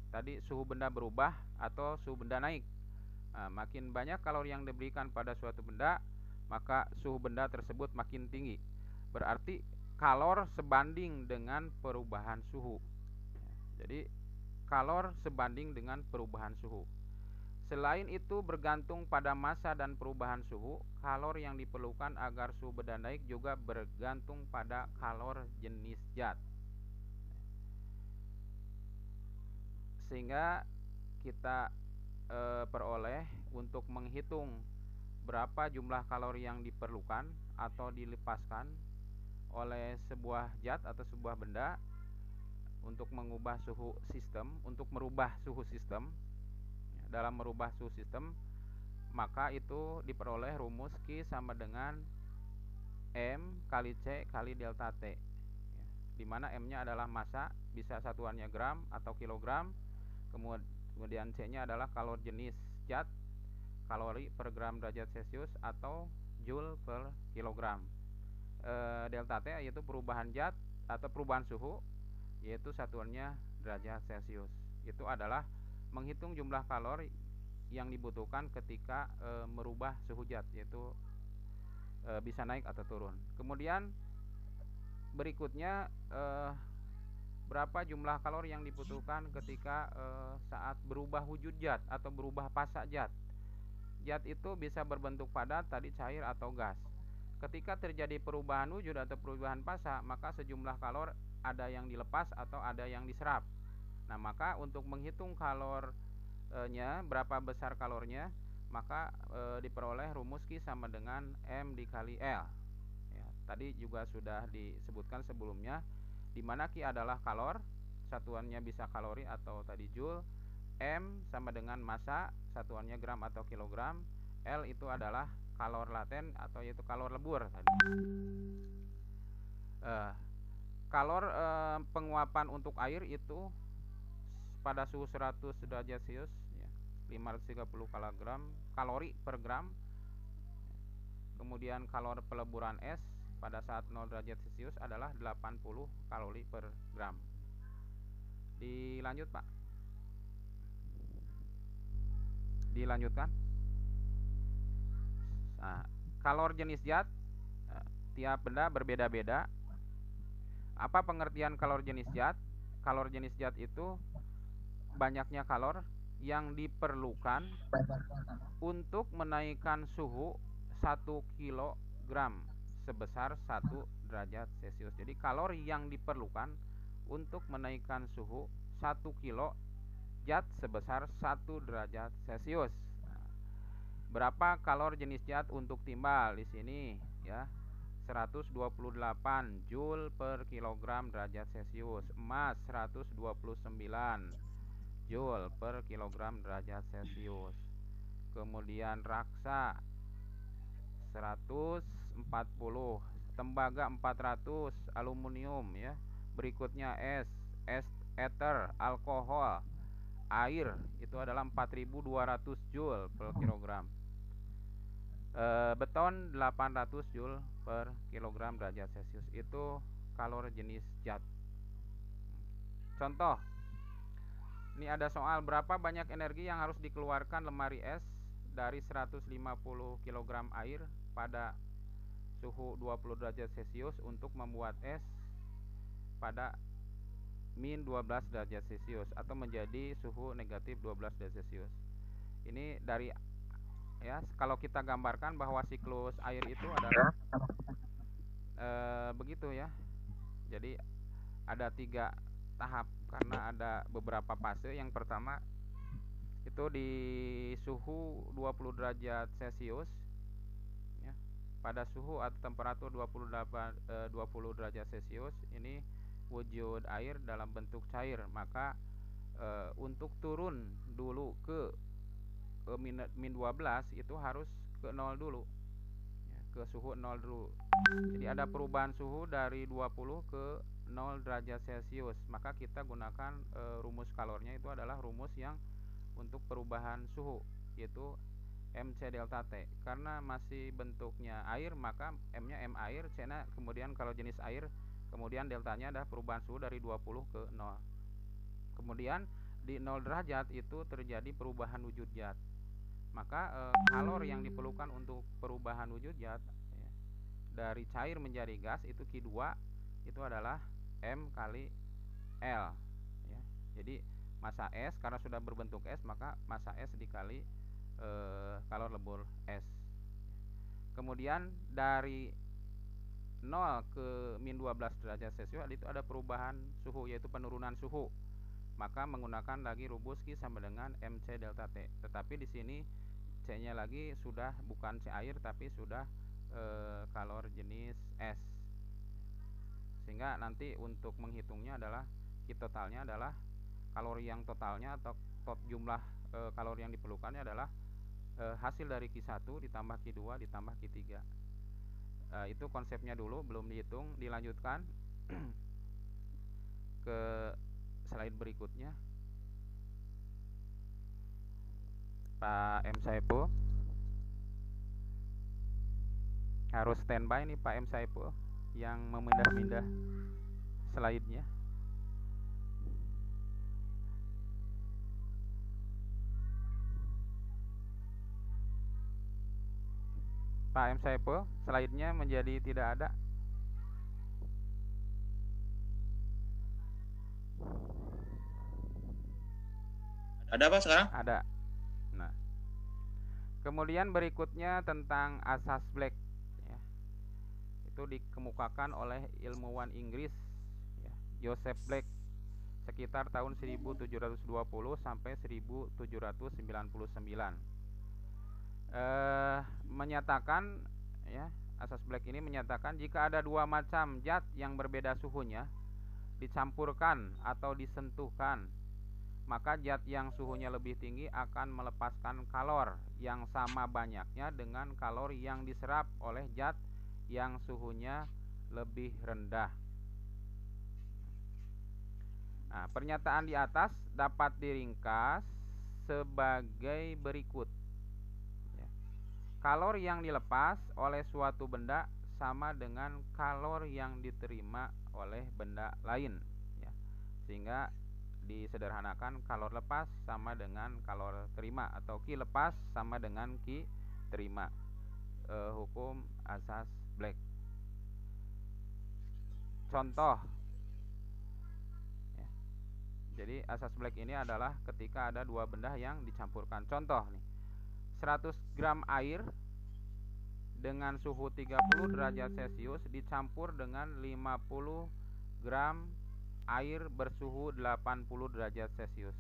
tadi suhu benda berubah atau suhu benda naik. Nah, makin banyak kalori yang diberikan pada suatu benda, maka suhu benda tersebut makin tinggi. Berarti kalor sebanding dengan perubahan suhu. Jadi kalor sebanding dengan perubahan suhu. Selain itu bergantung pada massa dan perubahan suhu, kalor yang diperlukan agar suhu benda naik juga bergantung pada kalor jenis zat. Sehingga kita peroleh untuk menghitung berapa jumlah kalori yang diperlukan atau dilepaskan oleh sebuah zat atau sebuah benda untuk mengubah suhu sistem, untuk merubah suhu sistem. Dalam merubah suhu sistem, maka itu diperoleh rumus Q sama dengan M kali C kali delta T, di mana M-nya adalah massa, bisa satuannya gram atau kilogram, kemudian C-nya adalah kalor jenis zat, kalori per gram derajat Celcius atau Joule per kilogram. Delta T yaitu perubahan zat atau perubahan suhu, yaitu satuannya derajat Celcius. Itu adalah menghitung jumlah kalori yang dibutuhkan ketika merubah suhu zat, yaitu bisa naik atau turun. Kemudian berikutnya berapa jumlah kalori yang dibutuhkan ketika saat berubah wujud zat atau berubah fasa zat. Zat itu bisa berbentuk padat, tadi cair atau gas. Ketika terjadi perubahan wujud atau perubahan fasa, maka sejumlah kalor ada yang dilepas atau ada yang diserap. Nah, maka untuk menghitung kalornya, berapa besar kalornya, maka diperoleh rumus Q sama dengan M dikali L. Ya, tadi juga sudah disebutkan sebelumnya, di mana Q adalah kalor, satuannya bisa kalori atau tadi Joule, M sama dengan massa, satuannya gram atau kilogram, L itu adalah kalor laten atau yaitu kalor lebur tadi. Kalor penguapan untuk air itu pada suhu 100 derajat Celcius ya, 530 kalori per gram. Kemudian kalor peleburan es pada saat 0 derajat Celcius adalah 80 kalori per gram. Dilanjut, Pak. Dilanjutkan. Nah, kalor jenis zat tiap benda berbeda-beda. Apa pengertian kalor jenis zat? Kalor jenis zat itu banyaknya kalor yang diperlukan untuk menaikkan suhu 1 kilogram sebesar 1 derajat Celcius. Jadi kalori yang diperlukan untuk menaikkan suhu 1 kilo zat sebesar 1 derajat Celcius. Berapa kalor jenis zat untuk timbal di sini ya? 128 Joule per kilogram derajat Celcius. Emas 129 Joule per kilogram derajat Celcius. Kemudian raksa 140, tembaga 400, aluminium ya. Berikutnya es ether, alkohol, air itu adalah 4200 Joule per kilogram. Beton 800 Joule per kilogram derajat Celcius. Itu kalor jenis zat. Contoh, ini ada soal berapa banyak energi yang harus dikeluarkan lemari es dari 150 kg air pada suhu 20 derajat Celcius untuk membuat es pada min 12 derajat Celcius atau menjadi suhu negatif 12 derajat Celcius. Ini dari ya, kalau kita gambarkan bahwa siklus air itu adalah begitu ya. Jadi ada 3 tahap karena ada beberapa fase. Yang pertama itu di suhu 20 derajat Celcius ya. Pada suhu atau temperatur 20 derajat Celcius ini wujud air dalam bentuk cair. Maka untuk turun dulu ke min 12 itu harus ke 0 dulu ya, ke suhu 0 dulu. Jadi ada perubahan suhu dari 20 ke 0 derajat Celcius. Maka kita gunakan rumus kalornya itu adalah rumus yang untuk perubahan suhu, yaitu MC delta T. Karena masih bentuknya air, maka M-nya M air, C-nya kemudian kalau jenis air, kemudian deltanya ada perubahan suhu dari 20 ke 0. Kemudian di 0 derajat itu terjadi perubahan wujud zat. Maka kalor yang diperlukan untuk perubahan wujud zat ya, dari cair menjadi gas itu Q2 itu adalah M kali L ya. Jadi massa S karena sudah berbentuk S, maka massa S dikali kalor lebur S. Kemudian dari 0 ke min 12 derajat Celcius itu ada perubahan suhu, yaitu penurunan suhu. Maka menggunakan lagi rumus Q sama dengan MC delta T. Tetapi di sini C-nya lagi sudah bukan C air tapi sudah kalor jenis S. Sehingga nanti untuk menghitungnya adalah Q totalnya adalah kalori yang totalnya atau jumlah kalori yang diperlukannya adalah hasil dari Q1 ditambah Q2 ditambah Q3. Itu konsepnya dulu, belum dihitung. Dilanjutkan ke slide berikutnya. Pak M. Saipul harus standby nih, Pak M. Saipul yang memindah-mindah slide-nya. Pak M. Saipul, slide-nya menjadi tidak ada. Ada apa sekarang? Ada. Nah, kemudian berikutnya tentang asas Black ya. Itu dikemukakan oleh ilmuwan Inggris ya, Joseph Black sekitar tahun 1720 sampai 1799. Menyatakan ya, asas Black ini menyatakan jika ada 2 macam zat yang berbeda suhunya dicampurkan atau disentuhkan, maka zat yang suhunya lebih tinggi akan melepaskan kalor yang sama banyaknya dengan kalori yang diserap oleh zat yang suhunya lebih rendah. Nah, pernyataan di atas dapat diringkas sebagai berikut. Kalor yang dilepas oleh suatu benda sama dengan kalor yang diterima oleh benda lain ya. Sehingga disederhanakan kalor lepas sama dengan kalor terima, atau Q lepas sama dengan Q terima. Hukum asas Black. Contoh ya. Jadi asas Black ini adalah ketika ada 2 benda yang dicampurkan. Contoh nih, 100 gram air dengan suhu 30 derajat Celcius dicampur dengan 50 gram air bersuhu 80 derajat Celcius.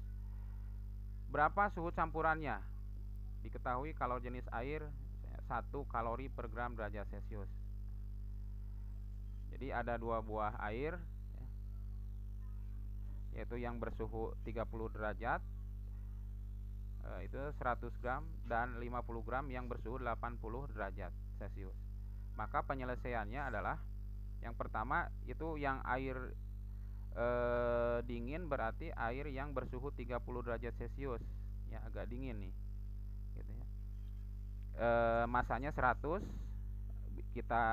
Berapa suhu campurannya? Diketahui kalau jenis air 1 kalori per gram derajat Celcius. Jadi ada 2 buah air ya, yaitu yang bersuhu 30 derajat itu 100 gram dan 50 gram yang bersuhu 80 derajat Celcius. Maka penyelesaiannya adalah yang pertama itu yang air dingin, berarti air yang bersuhu 30 derajat Celcius ya, agak dingin nih gitu ya. Masanya 100, kita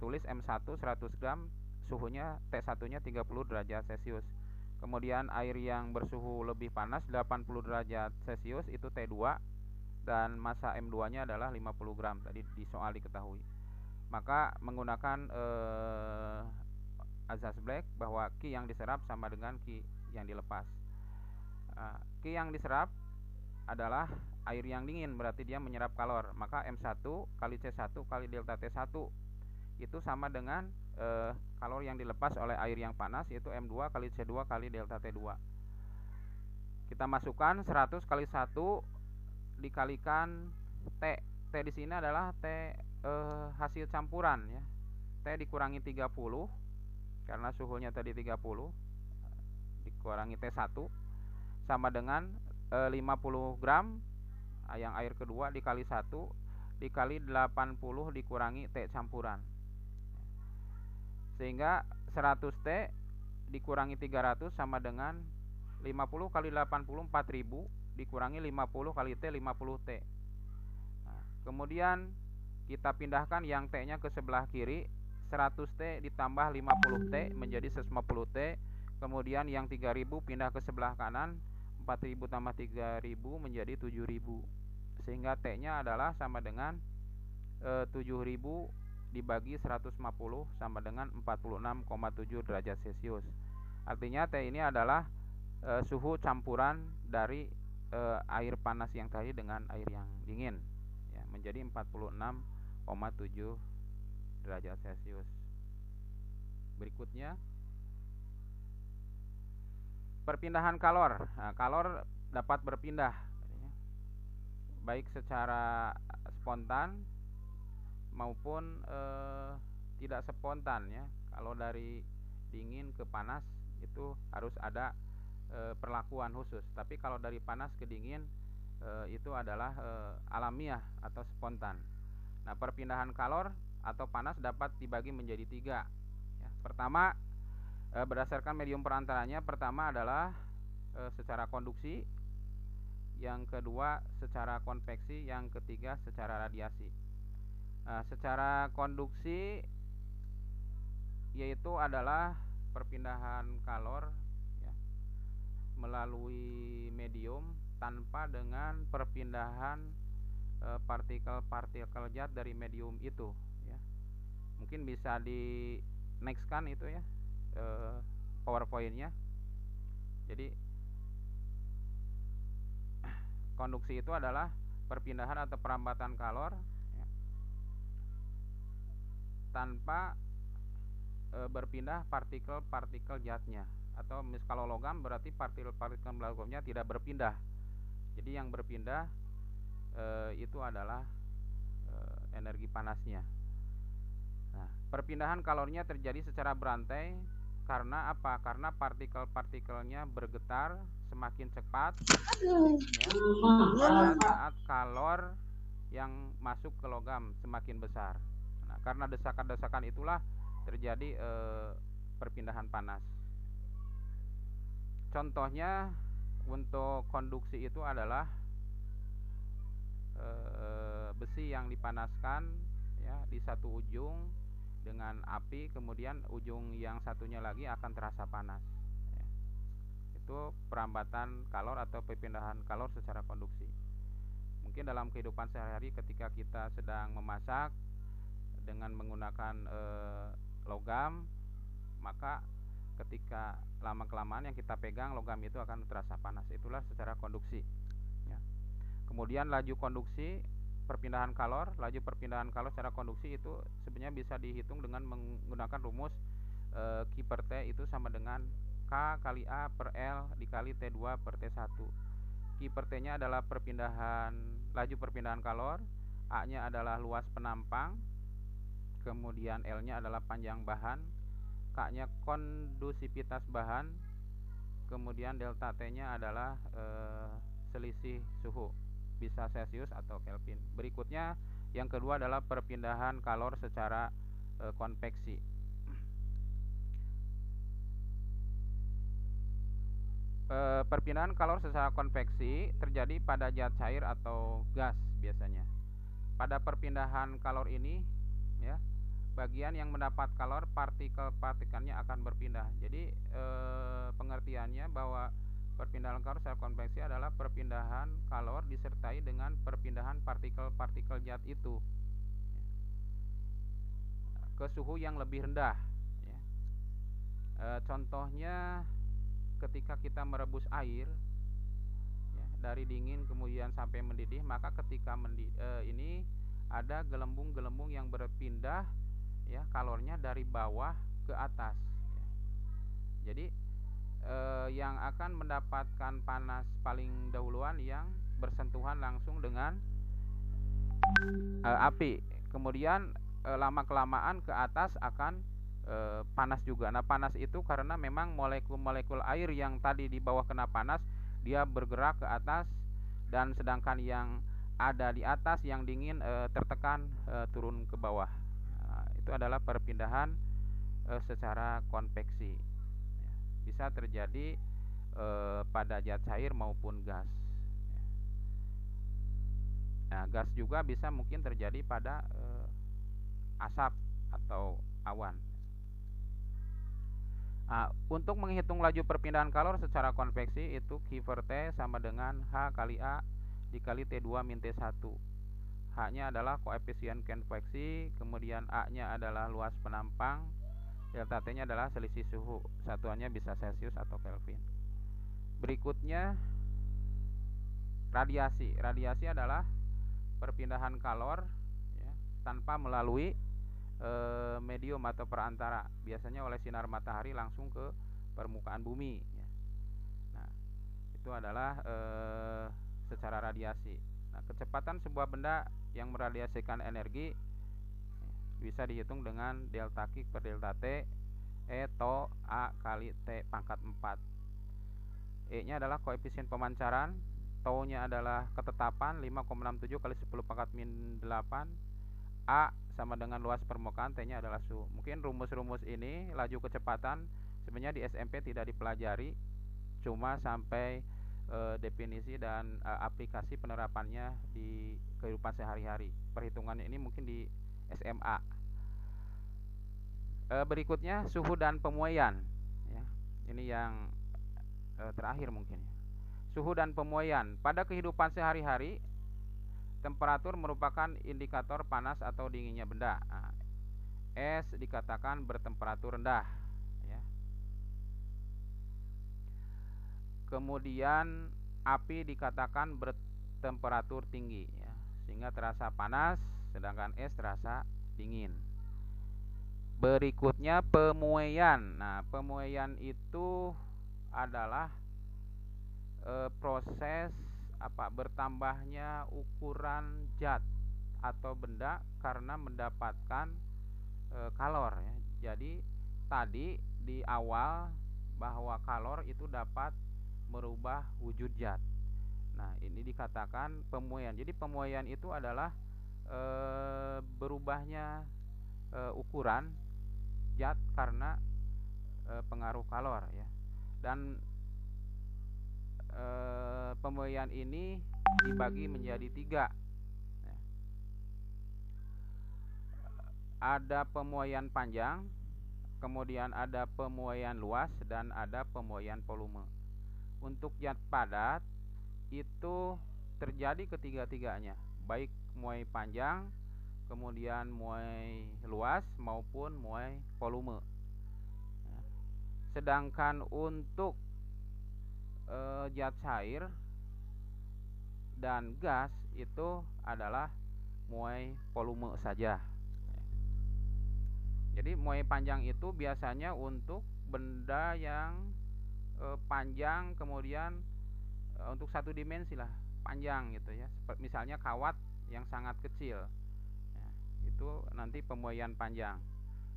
tulis M1 100 gram, suhunya T1 nya 30 derajat Celcius. Kemudian air yang bersuhu lebih panas 80 derajat Celcius itu T2, dan massa M2 nya adalah 50 gram tadi di soal diketahui. Maka menggunakan asas Black bahwa Q yang diserap sama dengan Q yang dilepas. Q yang diserap adalah air yang dingin, berarti dia menyerap kalor. Maka M1 kali C1 kali delta T1 itu sama dengan kalor yang dilepas oleh air yang panas, yaitu M2 kali C2 kali delta T2. Kita masukkan 100 kali 1 dikalikan T. T di sini adalah T hasil campuran ya. T dikurangi 30 karena suhunya tadi 30 dikurangi T1 sama dengan 50 gram yang air kedua dikali 1 dikali 80 dikurangi T campuran. Sehingga 100 T dikurangi 300 sama dengan 50 kali 80 4000 dikurangi 50 kali T 50 T. Nah, kemudian kita pindahkan yang T-nya ke sebelah kiri, 100 T ditambah 50 T menjadi 150 T. Kemudian yang 3000 pindah ke sebelah kanan, 4000 tambah 3000 menjadi 7000. Sehingga T-nya adalah sama dengan 7000 dibagi 150 sama dengan 46,7 derajat Celcius. Artinya T ini adalah suhu campuran dari air panas yang tadi dengan air yang dingin ya, menjadi 46,7 derajat Celcius. Berikutnya perpindahan kalor. Nah, kalor dapat berpindah baik secara spontan maupun tidak spontan ya. Kalau dari dingin ke panas itu harus ada perlakuan khusus. Tapi kalau dari panas ke dingin itu adalah alamiah atau spontan. Nah, perpindahan kalor atau panas dapat dibagi menjadi 3 ya. Pertama, berdasarkan medium perantaranya, pertama adalah secara konduksi, yang kedua secara konveksi, yang ketiga secara radiasi. Secara konduksi yaitu adalah perpindahan kalor ya, melalui medium tanpa dengan perpindahan partikel-partikel zat dari medium itu ya. Mungkin bisa di nextkan itu ya PowerPoint-nya. Jadi konduksi itu adalah perpindahan atau perambatan kalor ya, tanpa berpindah partikel-partikel zatnya. Atau kalau logam berarti partikel-partikel logamnya tidak berpindah. Jadi yang berpindah itu adalah energi panasnya. Nah, perpindahan kalornya terjadi secara berantai. Karena apa? Karena partikel-partikelnya bergetar semakin cepat ya, pada saat kalor yang masuk ke logam semakin besar. Nah, karena desakan-desakan itulah terjadi perpindahan panas. Contohnya untuk konduksi itu adalah besi yang dipanaskan ya di satu ujung dengan api, kemudian ujung yang satunya lagi akan terasa panas ya. Itu perambatan kalor atau perpindahan kalor secara konduksi. Mungkin dalam kehidupan sehari-hari ketika kita sedang memasak dengan menggunakan logam, maka ketika lama-kelamaan yang kita pegang logam itu akan terasa panas. Itulah secara konduksi ya. Kemudian laju konduksi perpindahan kalor, laju perpindahan kalor secara konduksi itu sebenarnya bisa dihitung dengan menggunakan rumus Q per T itu sama dengan K kali A per L dikali T2 per T1. Q per T nya adalah laju perpindahan kalor, A nya adalah luas penampang, kemudian L nya adalah panjang bahan, K nya kondusivitas bahan, kemudian delta T nya adalah selisih suhu, bisa Celcius atau Kelvin. Berikutnya yang kedua adalah perpindahan kalor secara konveksi. Perpindahan kalor secara konveksi terjadi pada zat cair atau gas biasanya. Pada perpindahan kalor ini ya, bagian yang mendapat kalor partikel-partikelnya akan berpindah. Jadi pengertiannya bahwa perpindahan kalor secara konveksi adalah perpindahan kalor disertai dengan perpindahan partikel-partikel zat itu ke suhu yang lebih rendah ya. Contohnya ketika kita merebus air ya, dari dingin kemudian sampai mendidih, maka ketika ini ada gelembung-gelembung yang berpindah ya kalornya dari bawah ke atas ya. Jadi yang akan mendapatkan panas paling dahuluan yang bersentuhan langsung dengan api. Kemudian lama-kelamaan ke atas akan panas juga. Nah, panas itu karena memang molekul-molekul air yang tadi di bawah kena panas, dia bergerak ke atas, dan sedangkan yang ada di atas yang dingin tertekan turun ke bawah. Nah, itu adalah perpindahan secara konveksi. Bisa terjadi pada zat cair maupun gas. Nah, gas juga bisa mungkin terjadi pada asap atau awan. Nah, untuk menghitung laju perpindahan kalor secara konveksi itu Q per T sama dengan H kali A dikali T2 min T1. H-nya adalah koefisien konveksi, kemudian A-nya adalah luas penampang, delta T-nya adalah selisih suhu, satuannya bisa Celcius atau Kelvin. Berikutnya radiasi. Radiasi adalah perpindahan kalor ya, tanpa melalui medium atau perantara, biasanya oleh sinar matahari langsung ke permukaan bumi ya. Nah, itu adalah secara radiasi. Nah, kecepatan sebuah benda yang meradiasikan energi bisa dihitung dengan delta Q per delta T E to A kali T pangkat 4. E nya adalah koefisien pemancaran, tau nya adalah ketetapan 5,67 kali 10 pangkat min 8, A sama dengan luas permukaan, T nya adalah suhu. Mungkin rumus-rumus ini laju kecepatan sebenarnya di SMP tidak dipelajari, cuma sampai definisi dan aplikasi penerapannya di kehidupan sehari-hari. Perhitungannya ini mungkin di SMA. Berikutnya suhu dan pemuaian ya. Ini yang terakhir mungkin ya. Suhu dan pemuaian pada kehidupan sehari-hari, temperatur merupakan indikator panas atau dinginnya benda. Nah, es dikatakan bertemperatur rendah ya. Kemudian api dikatakan bertemperatur tinggi ya, sehingga terasa panas, sedangkan es terasa dingin. Berikutnya pemuaian. Nah, pemuaian itu adalah proses bertambahnya ukuran zat atau benda karena mendapatkan kalor ya. Jadi tadi di awal bahwa kalor itu dapat merubah wujud zat. Nah, ini dikatakan pemuaian. Jadi pemuaian itu adalah berubahnya ukuran zat karena pengaruh kalor ya. Dan pemuaian ini dibagi menjadi 3 ya. Ada pemuaian panjang, kemudian ada pemuaian luas, dan ada pemuaian volume. Untuk zat padat itu terjadi ketiga-tiganya, baik muai panjang, kemudian muai luas maupun muai volume. Sedangkan untuk zat cair dan gas itu adalah muai volume saja. Jadi muai panjang itu biasanya untuk benda yang panjang, kemudian untuk satu dimensi lah, panjang gitu ya. Misalnya kawat yang sangat kecil ya, itu nanti pemuaian panjang.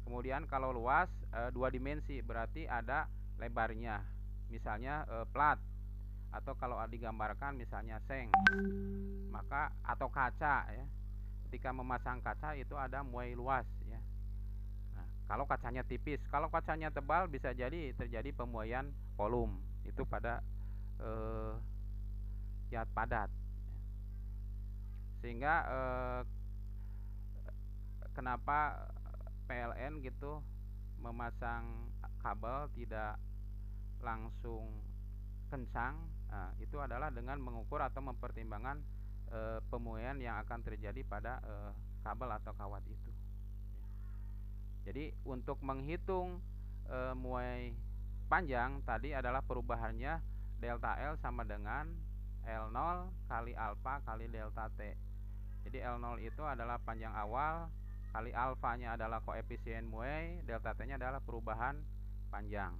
Kemudian kalau luas 2 dimensi, berarti ada lebarnya, misalnya plat, atau kalau digambarkan misalnya seng, maka atau kaca ya. Ketika memasang kaca itu ada muai luas ya. Nah, kalau kacanya tipis, kalau kacanya tebal bisa jadi terjadi pemuaian volume, itu pada zat padat. Sehingga kenapa PLN gitu memasang kabel tidak langsung kencang, nah, itu adalah dengan mengukur atau mempertimbangkan pemuaian yang akan terjadi pada kabel atau kawat itu. Jadi untuk menghitung muai panjang tadi adalah perubahannya delta L sama dengan L0 kali alfa kali delta T. Jadi L0 itu adalah panjang awal, kali alfanya adalah koefisien muai, delta T-nya adalah perubahan panjang.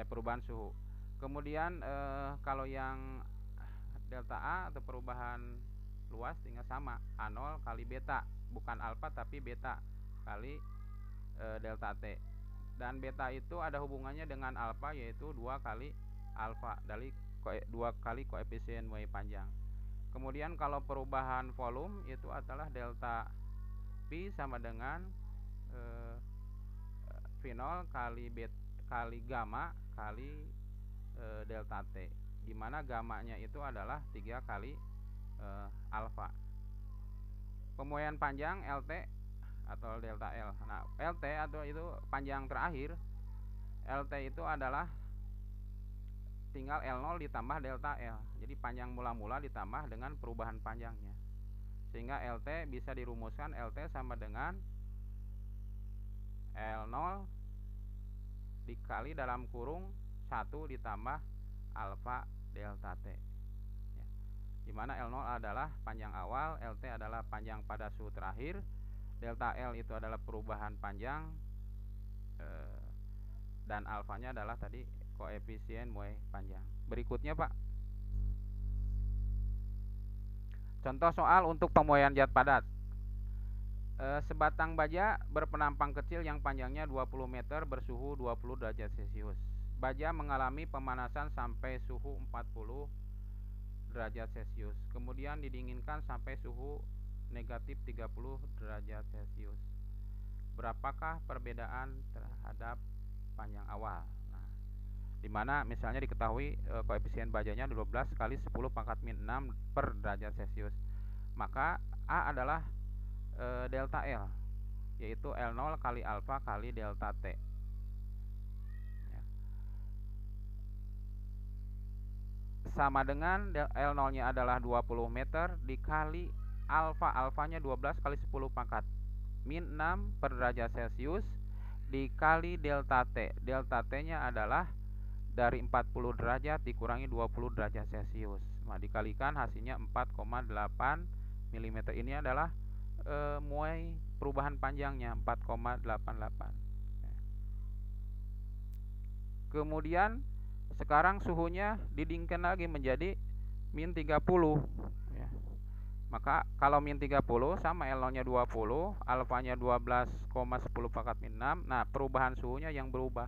Perubahan suhu. Kemudian kalau yang delta A atau perubahan luas tinggal sama, A0 kali beta, bukan alfa tapi beta kali delta T. Dan beta itu ada hubungannya dengan alfa, yaitu 2 kali alfa dari 2 kali koefisien muai panjang. Kemudian kalau perubahan volume itu adalah delta P sama dengan V0 kali gamma kali delta T, di mana gammanya itu adalah 3 kali alfa. Pemuaian panjang LT atau delta L. Nah, LT atau itu panjang terakhir, LT itu adalah tinggal L0 ditambah delta L. Jadi panjang mula-mula ditambah dengan perubahan panjangnya. Sehingga LT bisa dirumuskan LT sama dengan L0 dikali dalam kurung 1 ditambah alfa delta T. Ya. Dimana L0 adalah panjang awal, LT adalah panjang pada suhu terakhir, delta L itu adalah perubahan panjang, dan alfanya adalah tadi koefisien muai panjang. Berikutnya Pak, contoh soal untuk pemuaian zat padat. Sebatang baja berpenampang kecil yang panjangnya 20 meter bersuhu 20 derajat Celcius. Baja mengalami pemanasan sampai suhu 40 derajat Celcius. Kemudian didinginkan sampai suhu negatif 30 derajat Celcius. Berapakah perbedaan terhadap panjang awal? Nah, dimana misalnya diketahui koefisien bajanya 12 kali 10 pangkat min 6 per derajat Celcius. Maka A adalah delta L, yaitu L0 kali alfa kali delta T. Ya. Sama dengan L0 nya adalah 20 meter dikali alfanya 12 kali 10 pangkat min 6 per derajat Celcius dikali delta T. Delta T nya adalah dari 40 derajat dikurangi 20 derajat Celcius. Nah, dikalikan hasilnya 4,8 mm. Ini adalah muai perubahan panjangnya 4,88. Kemudian sekarang suhunya didinginkan lagi menjadi min 30 ya. Maka kalau min 30 sama L0 nya 20, alfanya 12,10 pangkat min 6. Nah, perubahan suhunya yang berubah.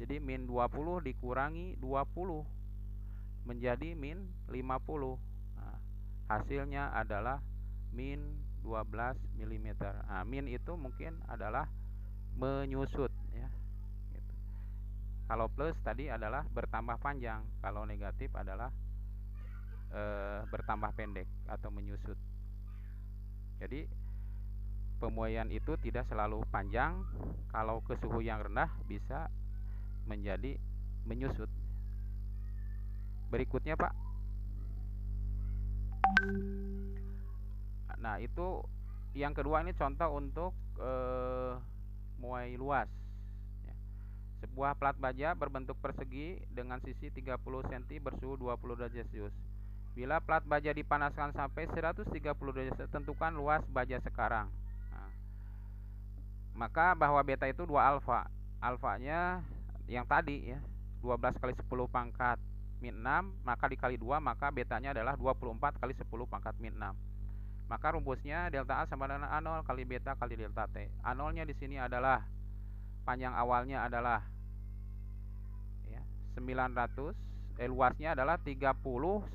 Jadi min 20 dikurangi 20 menjadi min 50. Nah, hasilnya adalah min 12 mm. Nah, min itu mungkin adalah menyusut ya. Gitu. Kalau plus tadi adalah bertambah panjang, kalau negatif adalah bertambah pendek atau menyusut. Jadi pemuaian itu tidak selalu panjang, kalau ke suhu yang rendah bisa menjadi menyusut. Berikutnya Pak. Nah, itu yang kedua, ini contoh untuk muai luas ya. Sebuah plat baja berbentuk persegi dengan sisi 30 cm bersuhu 20 derajat Celcius. Bila plat baja dipanaskan sampai 130 derajat, tentukan luas baja sekarang. Nah, maka bahwa beta itu 2 alfa. Alfanya yang tadi ya, 12 kali 10 pangkat min 6, maka dikali 2, maka betanya adalah 24 kali 10 pangkat min 6. Maka rumusnya delta A sama dengan A0 kali beta kali delta T. A0 nya di sini adalah panjang awalnya adalah ya, 900, luasnya adalah 30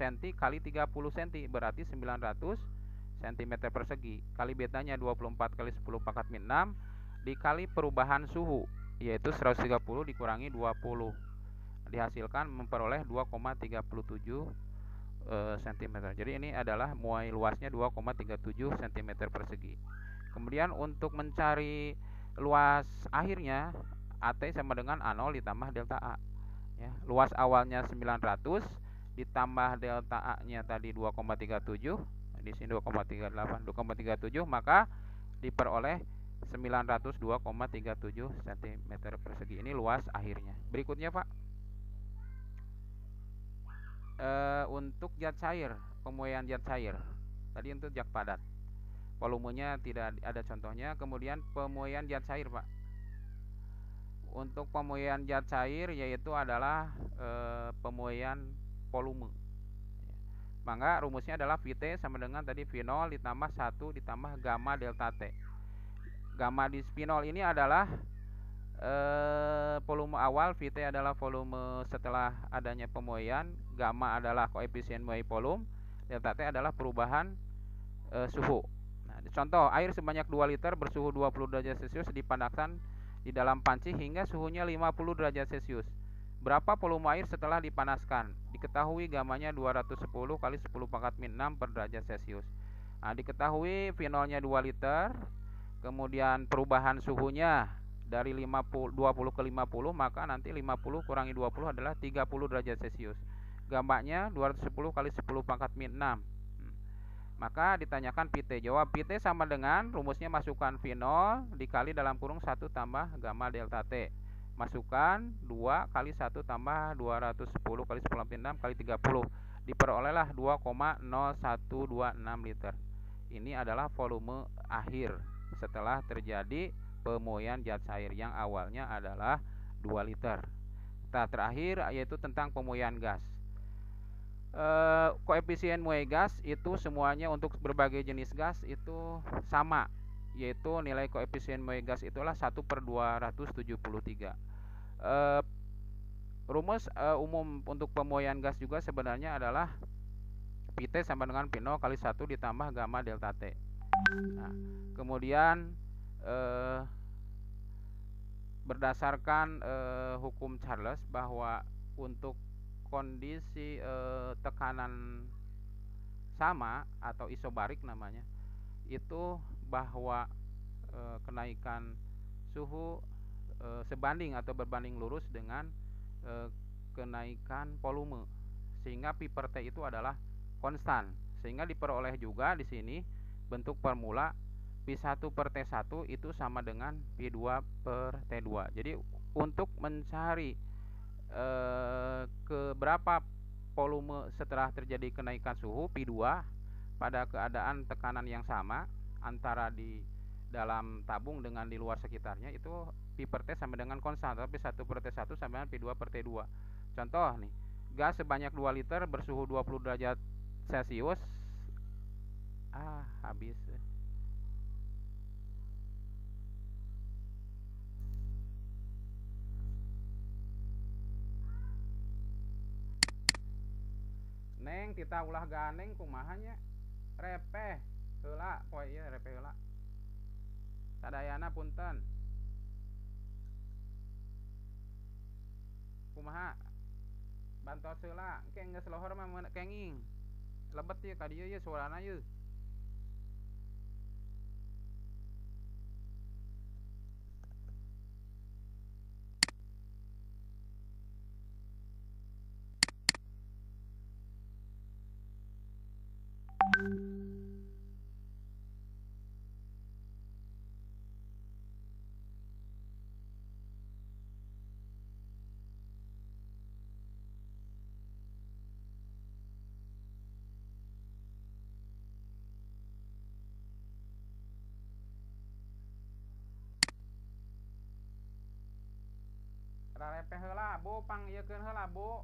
cm kali 30 cm, berarti 900 cm persegi, kali betanya 24 kali 10 pangkat min 6 dikali perubahan suhu, yaitu 130 dikurangi 20, dihasilkan memperoleh 2,37 cm. Jadi ini adalah muai luasnya 2,37 cm persegi. Kemudian untuk mencari luas akhirnya, AT sama dengan A0 ditambah delta A ya. Luas awalnya 900 ditambah delta A nya tadi 2,37, di sini 2,38, 2,37, maka diperoleh 902,37 cm persegi. Ini luas akhirnya. Berikutnya Pak. untuk zat cair, pemuaian zat cair. Tadi untuk zat padat. Volumenya tidak ada contohnya. Kemudian pemuaian zat cair, Pak. Untuk pemuaian zat cair yaitu adalah pemuaian volume. Maka rumusnya adalah Vt sama dengan tadi V0 ditambah 1 ditambah gamma delta T. Gamma di spinol ini adalah volume awal, Vt adalah volume setelah adanya pemuaian, gamma adalah koefisien muai volume, delta T adalah perubahan suhu. Nah, contoh, air sebanyak 2 liter bersuhu 20 derajat Celcius dipanaskan di dalam panci hingga suhunya 50 derajat Celcius. Berapa volume air setelah dipanaskan? Diketahui gammanya 210 kali 10 pangkat min 6 per derajat Celcius. Nah, diketahui V0-nya 2 liter, kemudian perubahan suhunya dari 20 ke 50, maka nanti 50 kurangi 20 adalah 30 derajat Celcius. Gammanya 210 kali 10 pangkat min 6. Maka ditanyakan Vt. Jawab Vt sama dengan rumusnya masukkan V0 dikali dalam kurung 1 tambah gamma delta T. Masukkan 2 kali 1 tambah 210 kali 10 pangkat min 6 kali 30. Diperolehlah 2,0126 liter. Ini adalah volume akhir setelah terjadi pemuaian zat cair yang awalnya adalah 2 liter. Nah, terakhir yaitu tentang pemuaian gas. Koefisien muai gas itu semuanya untuk berbagai jenis gas itu sama, yaitu nilai koefisien muai gas itulah 1/273. Rumus umum untuk pemuaian gas juga sebenarnya adalah Vt sama dengan V0 kali 1 ditambah gamma delta T. Nah, kemudian berdasarkan hukum Charles bahwa untuk kondisi tekanan sama atau isobarik namanya, itu bahwa kenaikan suhu sebanding atau berbanding lurus dengan kenaikan volume, sehingga Pi per T itu adalah konstan, sehingga diperoleh juga di sini bentuk formula Pi1 per T1 itu sama dengan Pi2 per T2. Jadi untuk mencari ke berapa volume setelah terjadi kenaikan suhu Pi2 pada keadaan tekanan yang sama antara di dalam tabung dengan di luar sekitarnya, itu Pi per T sama dengan konstan, tapi 1 per T1 sama dengan Pi2 per T2. Contoh nih, gas sebanyak 2 liter bersuhu 20 derajat Celcius. Habis. Neng kita ulah ganeng kumahanya repeh heula poe ieu repeh heula sadayana punten kumaha bantos heula engke geus lohor mah kenging lebet ieu ka dieu ieu suarana ieu. Repeh heula Bu, pang ieukeun heula Bu.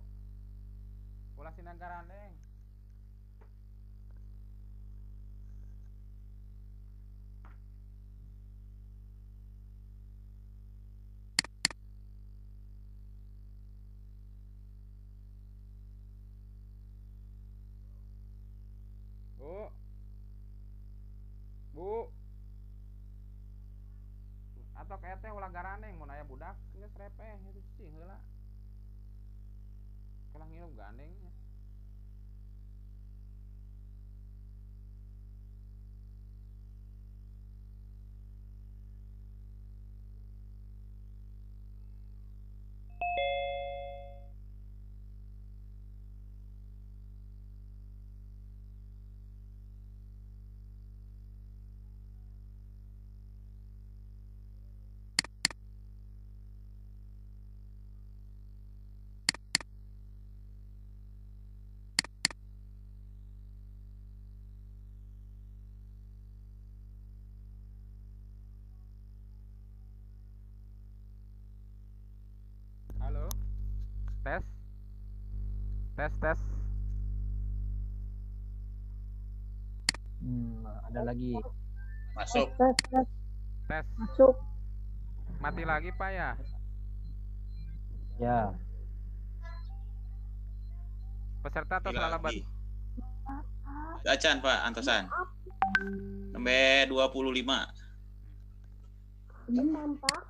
Ulah sinagara neng. Bu. Bu. Atok eteh ulah garaneng mun aya budak geus repeh itu sih heula. Kalah ngilu gandeng. Tes tes. Ada lagi. Masuk. Tes. Masuk. Mati lagi Pak ya? Ya. Peserta atau salah bat? Lagi. Acan Pak Antosan. Sampai 25. Sampah.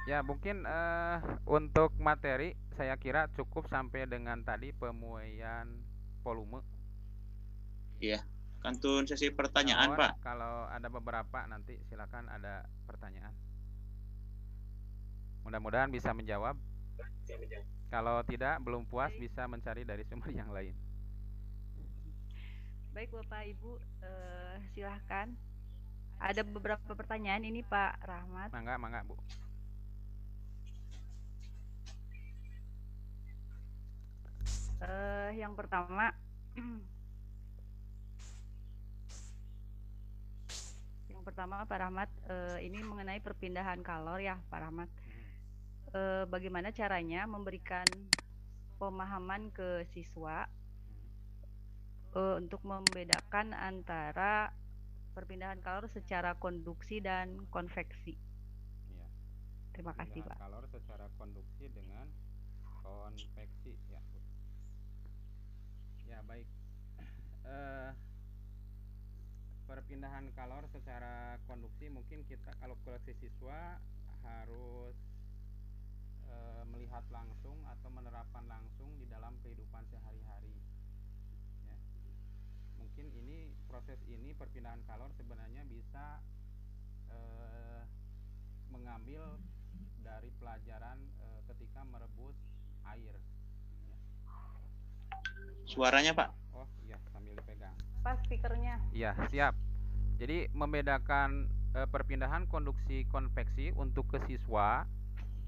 Ya mungkin untuk materi saya kira cukup sampai dengan tadi pemuaian volume. Iya. Kantun sesi pertanyaan Naon, Pak. kalau ada beberapa nanti silakan ada pertanyaan. Mudah-mudahan bisa menjawab. Kalau tidak belum puas bisa mencari dari sumber yang lain. Baik Bapak Ibu, silahkan. Ada beberapa pertanyaan ini Pak Rahmat. Mangga Bu. Yang pertama, Pak Rahmat, ini mengenai perpindahan kalor ya Pak Rahmat. Bagaimana caranya memberikan pemahaman ke siswa untuk membedakan antara perpindahan kalor secara konduksi dan konveksi. Ya. Terima kasih Pak. Kalor secara konduksi dengan konveksi ya Bu. Ya baik. Perpindahan kalor secara konduksi mungkin kita kalau koleksi siswa harus melihat langsung atau menerapkan langsung di dalam kehidupan sehari-hari ya. Mungkin ini proses ini perpindahan kalor sebenarnya bisa mengambil dari pelajaran ketika merebus air ya. Suaranya Pak. Oh iya sambil dipegang. Pas speakernya. Iya, siap. Jadi membedakan perpindahan konduksi konveksi untuk ke siswa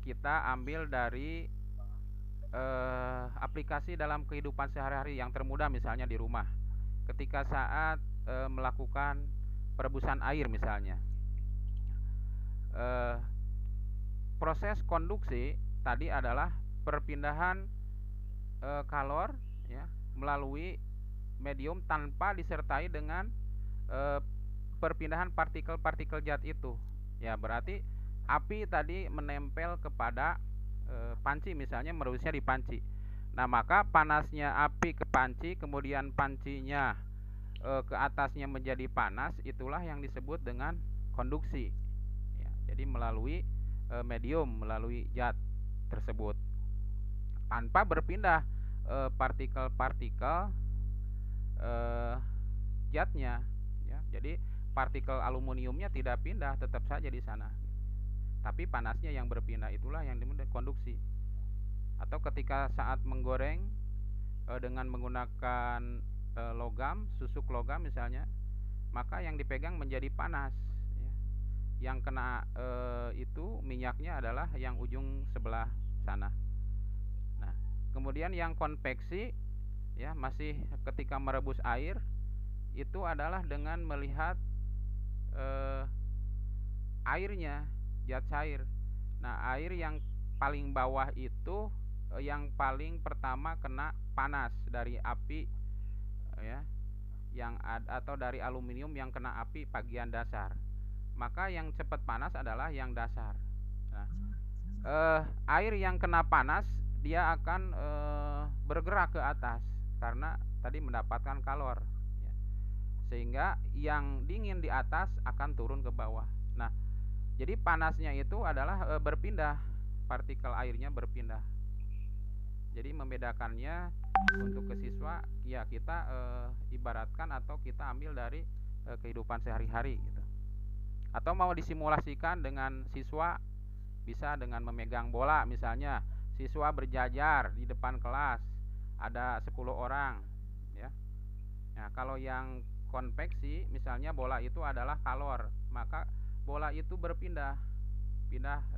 kita ambil dari aplikasi dalam kehidupan sehari-hari yang termudah misalnya di rumah. Ketika saat melakukan perebusan air misalnya. Proses konduksi tadi adalah perpindahan kalor ya melalui medium tanpa disertai dengan perpindahan partikel-partikel zat itu. Ya, berarti api tadi menempel kepada panci misalnya merebusnya di panci. Nah, maka panasnya api ke panci kemudian pancinya ke atasnya menjadi panas, itulah yang disebut dengan konduksi. Ya, jadi melalui medium, melalui zat tersebut tanpa berpindah partikel-partikel zatnya ya. Jadi partikel aluminiumnya tidak pindah, tetap saja di sana. Tapi panasnya yang berpindah, itulah yang disebut konduksi. Atau ketika saat menggoreng dengan menggunakan logam, susuk logam misalnya, maka yang dipegang menjadi panas ya. Yang kena itu minyaknya adalah yang ujung sebelah sana. Nah, kemudian yang konveksi ya masih ketika merebus air itu adalah dengan melihat airnya, zat cair. Nah, air yang paling bawah itu yang paling pertama kena panas dari api ya, yang atau dari aluminium yang kena api bagian dasar. Maka yang cepat panas adalah yang dasar. Nah, air yang kena panas dia akan bergerak ke atas karena tadi mendapatkan kalor ya. Sehingga yang dingin di atas akan turun ke bawah. Nah, jadi panasnya itu adalah berpindah, partikel airnya berpindah. Jadi membedakannya untuk ke siswa ya kita ibaratkan atau kita ambil dari kehidupan sehari-hari gitu. Atau mau disimulasikan dengan siswa bisa dengan memegang bola misalnya, siswa berjajar di depan kelas ada 10 orang ya. Nah, kalau yang konveksi misalnya bola itu adalah kalor, maka bola itu pindah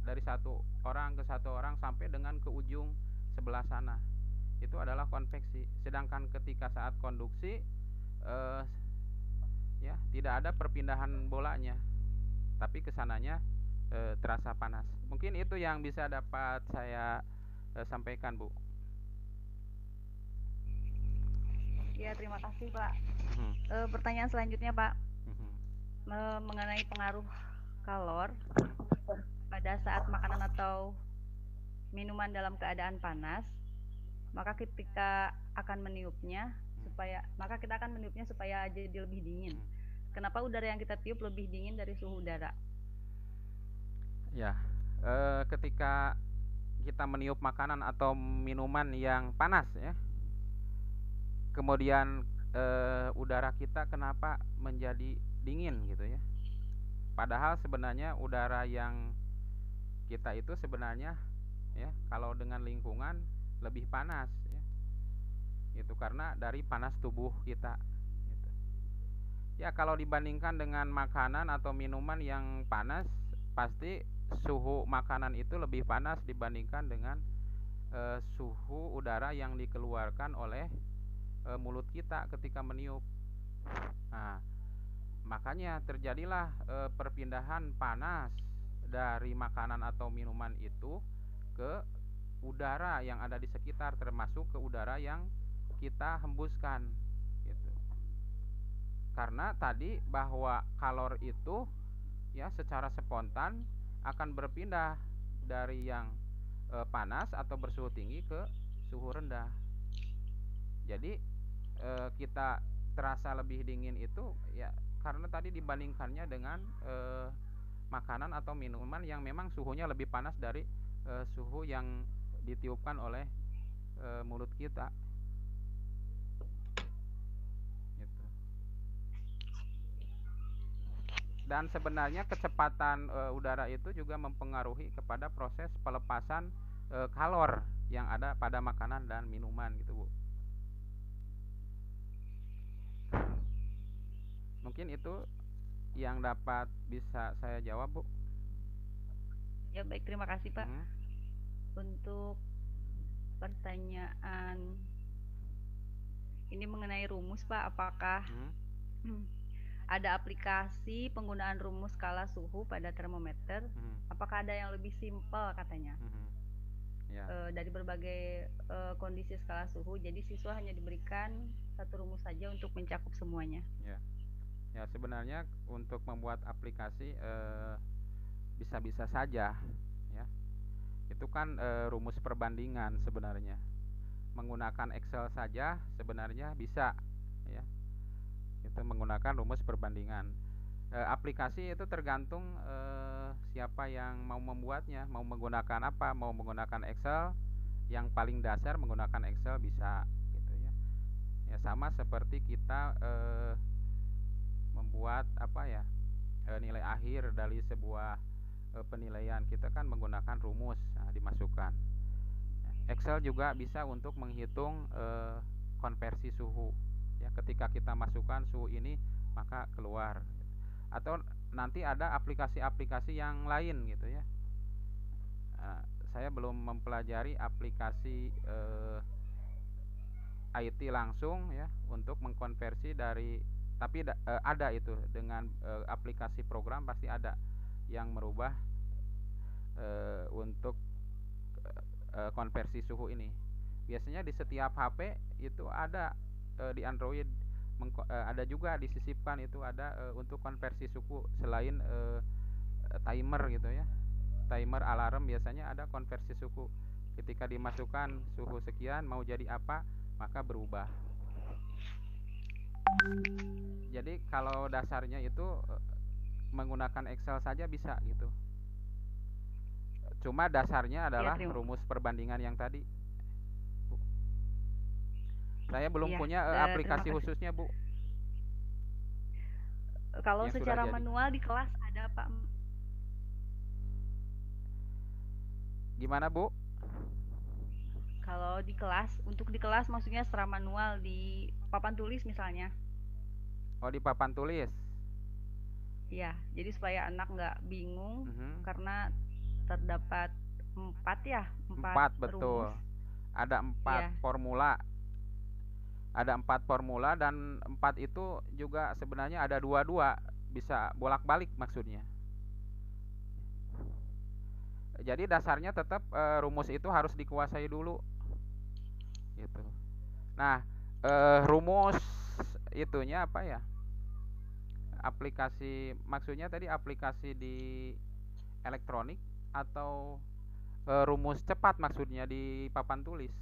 dari satu orang ke satu orang sampai dengan ke ujung sebelah sana. itu adalah konveksi. Sedangkan ketika saat konduksi eh, ya tidak ada perpindahan bolanya, tapi kesananya terasa panas. Mungkin itu yang bisa dapat saya sampaikan, Bu. Ya, terima kasih Pak. Mhm. Pertanyaan selanjutnya Pak, Mhm. mengenai pengaruh kalor pada saat makanan atau minuman dalam keadaan panas, maka ketika akan meniupnya kita akan meniupnya supaya jadi lebih dingin. Kenapa udara yang kita tiup lebih dingin dari suhu udara? Ya, ketika kita meniup makanan atau minuman yang panas ya, kemudian udara kita kenapa menjadi dingin gitu ya? Padahal sebenarnya udara yang kita itu sebenarnya ya kalau dengan lingkungan lebih panas ya. Itu karena dari panas tubuh kita gitu. Ya kalau dibandingkan dengan makanan atau minuman yang panas, pasti suhu makanan itu lebih panas dibandingkan dengan suhu udara yang dikeluarkan oleh mulut kita ketika meniup. Nah, makanya terjadilah perpindahan panas dari makanan atau minuman itu ke udara yang ada di sekitar, termasuk ke udara yang kita hembuskan gitu. Karena tadi bahwa kalor itu ya secara spontan akan berpindah dari yang panas atau bersuhu tinggi ke suhu rendah. Jadi kita terasa lebih dingin itu ya karena tadi dibandingkannya dengan makanan atau minuman yang memang suhunya lebih panas dari suhu yang ditiupkan oleh mulut kita. Gitu. Dan sebenarnya kecepatan udara itu juga mempengaruhi kepada proses pelepasan kalor yang ada pada makanan dan minuman gitu, Bu. Mungkin itu yang dapat bisa saya jawab, Bu. Ya baik, terima kasih Pak. Untuk pertanyaan ini mengenai rumus Pak, apakah ada aplikasi penggunaan rumus skala suhu pada termometer? Apakah ada yang lebih simpel katanya? Ya. Dari berbagai kondisi skala suhu, jadi siswa hanya diberikan satu rumus saja untuk mencakup semuanya. Ya sebenarnya untuk membuat aplikasi bisa-bisa saja ya. Itu kan rumus perbandingan sebenarnya. Menggunakan Excel saja sebenarnya bisa ya. Itu menggunakan rumus perbandingan. Aplikasi itu tergantung siapa yang mau membuatnya, mau menggunakan apa, mau menggunakan Excel. Yang paling dasar menggunakan Excel bisa gitu ya. Ya sama seperti kita membuat apa ya nilai akhir dari sebuah penilaian, kita kan menggunakan rumus dimasukkan. Excel juga bisa untuk menghitung konversi suhu ya, ketika kita masukkan suhu ini maka keluar. Atau nanti ada aplikasi-aplikasi yang lain gitu ya. Saya belum mempelajari aplikasi IT langsung ya untuk mengkonversi dari, tapi ada itu dengan aplikasi program pasti ada yang merubah untuk konversi suhu ini. Biasanya di setiap HP itu ada di Android ada juga disisipkan itu ada untuk konversi suhu selain timer gitu ya. Timer alarm biasanya ada konversi suhu. Ketika dimasukkan suhu sekian mau jadi apa, maka berubah. Jadi kalau dasarnya itu menggunakan Excel saja bisa gitu. Cuma dasarnya adalah rumus perbandingan yang tadi. Saya belum punya aplikasi khususnya, Bu. Kalau secara manual di kelas ada Pak? Gimana, Bu? Kalau di kelas, untuk di kelas maksudnya secara manual di papan tulis misalnya. Oh, di papan tulis. Iya, jadi supaya anak nggak bingung karena terdapat 4 4 betul. rumus. ada 4 Iya. formula. Ada 4 formula dan 4 itu juga sebenarnya ada 2-2, bisa bolak-balik maksudnya. Jadi dasarnya tetap rumus itu harus dikuasai dulu gitu. Nah, rumus itunya apa ya? Aplikasi, maksudnya tadi aplikasi di elektronik atau rumus cepat maksudnya di papan tulis?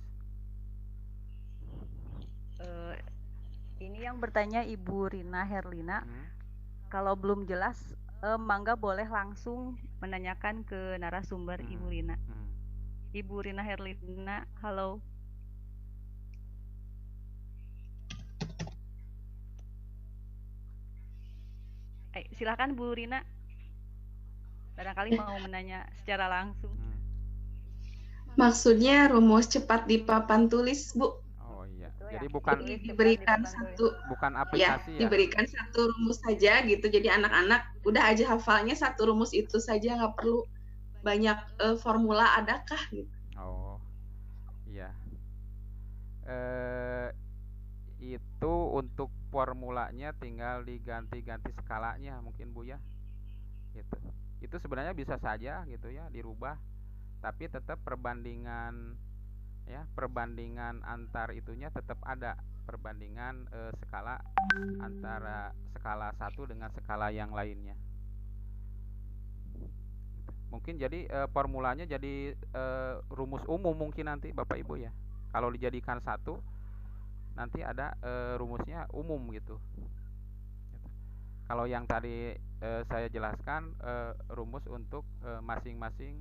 Ini yang bertanya Ibu Rina Herlina. Hmm. Kalau belum jelas, Mangga boleh langsung menanyakan ke narasumber Ibu Rina. Ibu Rina Herlina, halo. Silakan Bu Rina. Barangkali mau menanya secara langsung. Maksudnya rumus cepat di papan tulis, Bu. Oh iya. Betul Jadi ya. bukan Jadi diberikan satu, bukan ya, aplikasi ya. diberikan satu rumus saja gitu. Jadi anak-anak udah aja hafalnya satu rumus itu saja, nggak perlu banyak formula, adakah gitu. Oh. Iya. Itu untuk formulanya tinggal diganti-ganti skalanya mungkin Bu ya. Gitu. Itu sebenarnya bisa saja gitu ya dirubah, tapi tetap perbandingan ya, perbandingan antar itunya tetap ada, perbandingan skala antara skala satu dengan skala yang lainnya. Mungkin jadi formulanya jadi rumus umum mungkin nanti Bapak Ibu ya. Kalau dijadikan satu nanti ada rumusnya umum gitu. Kalau yang tadi saya jelaskan rumus untuk masing-masing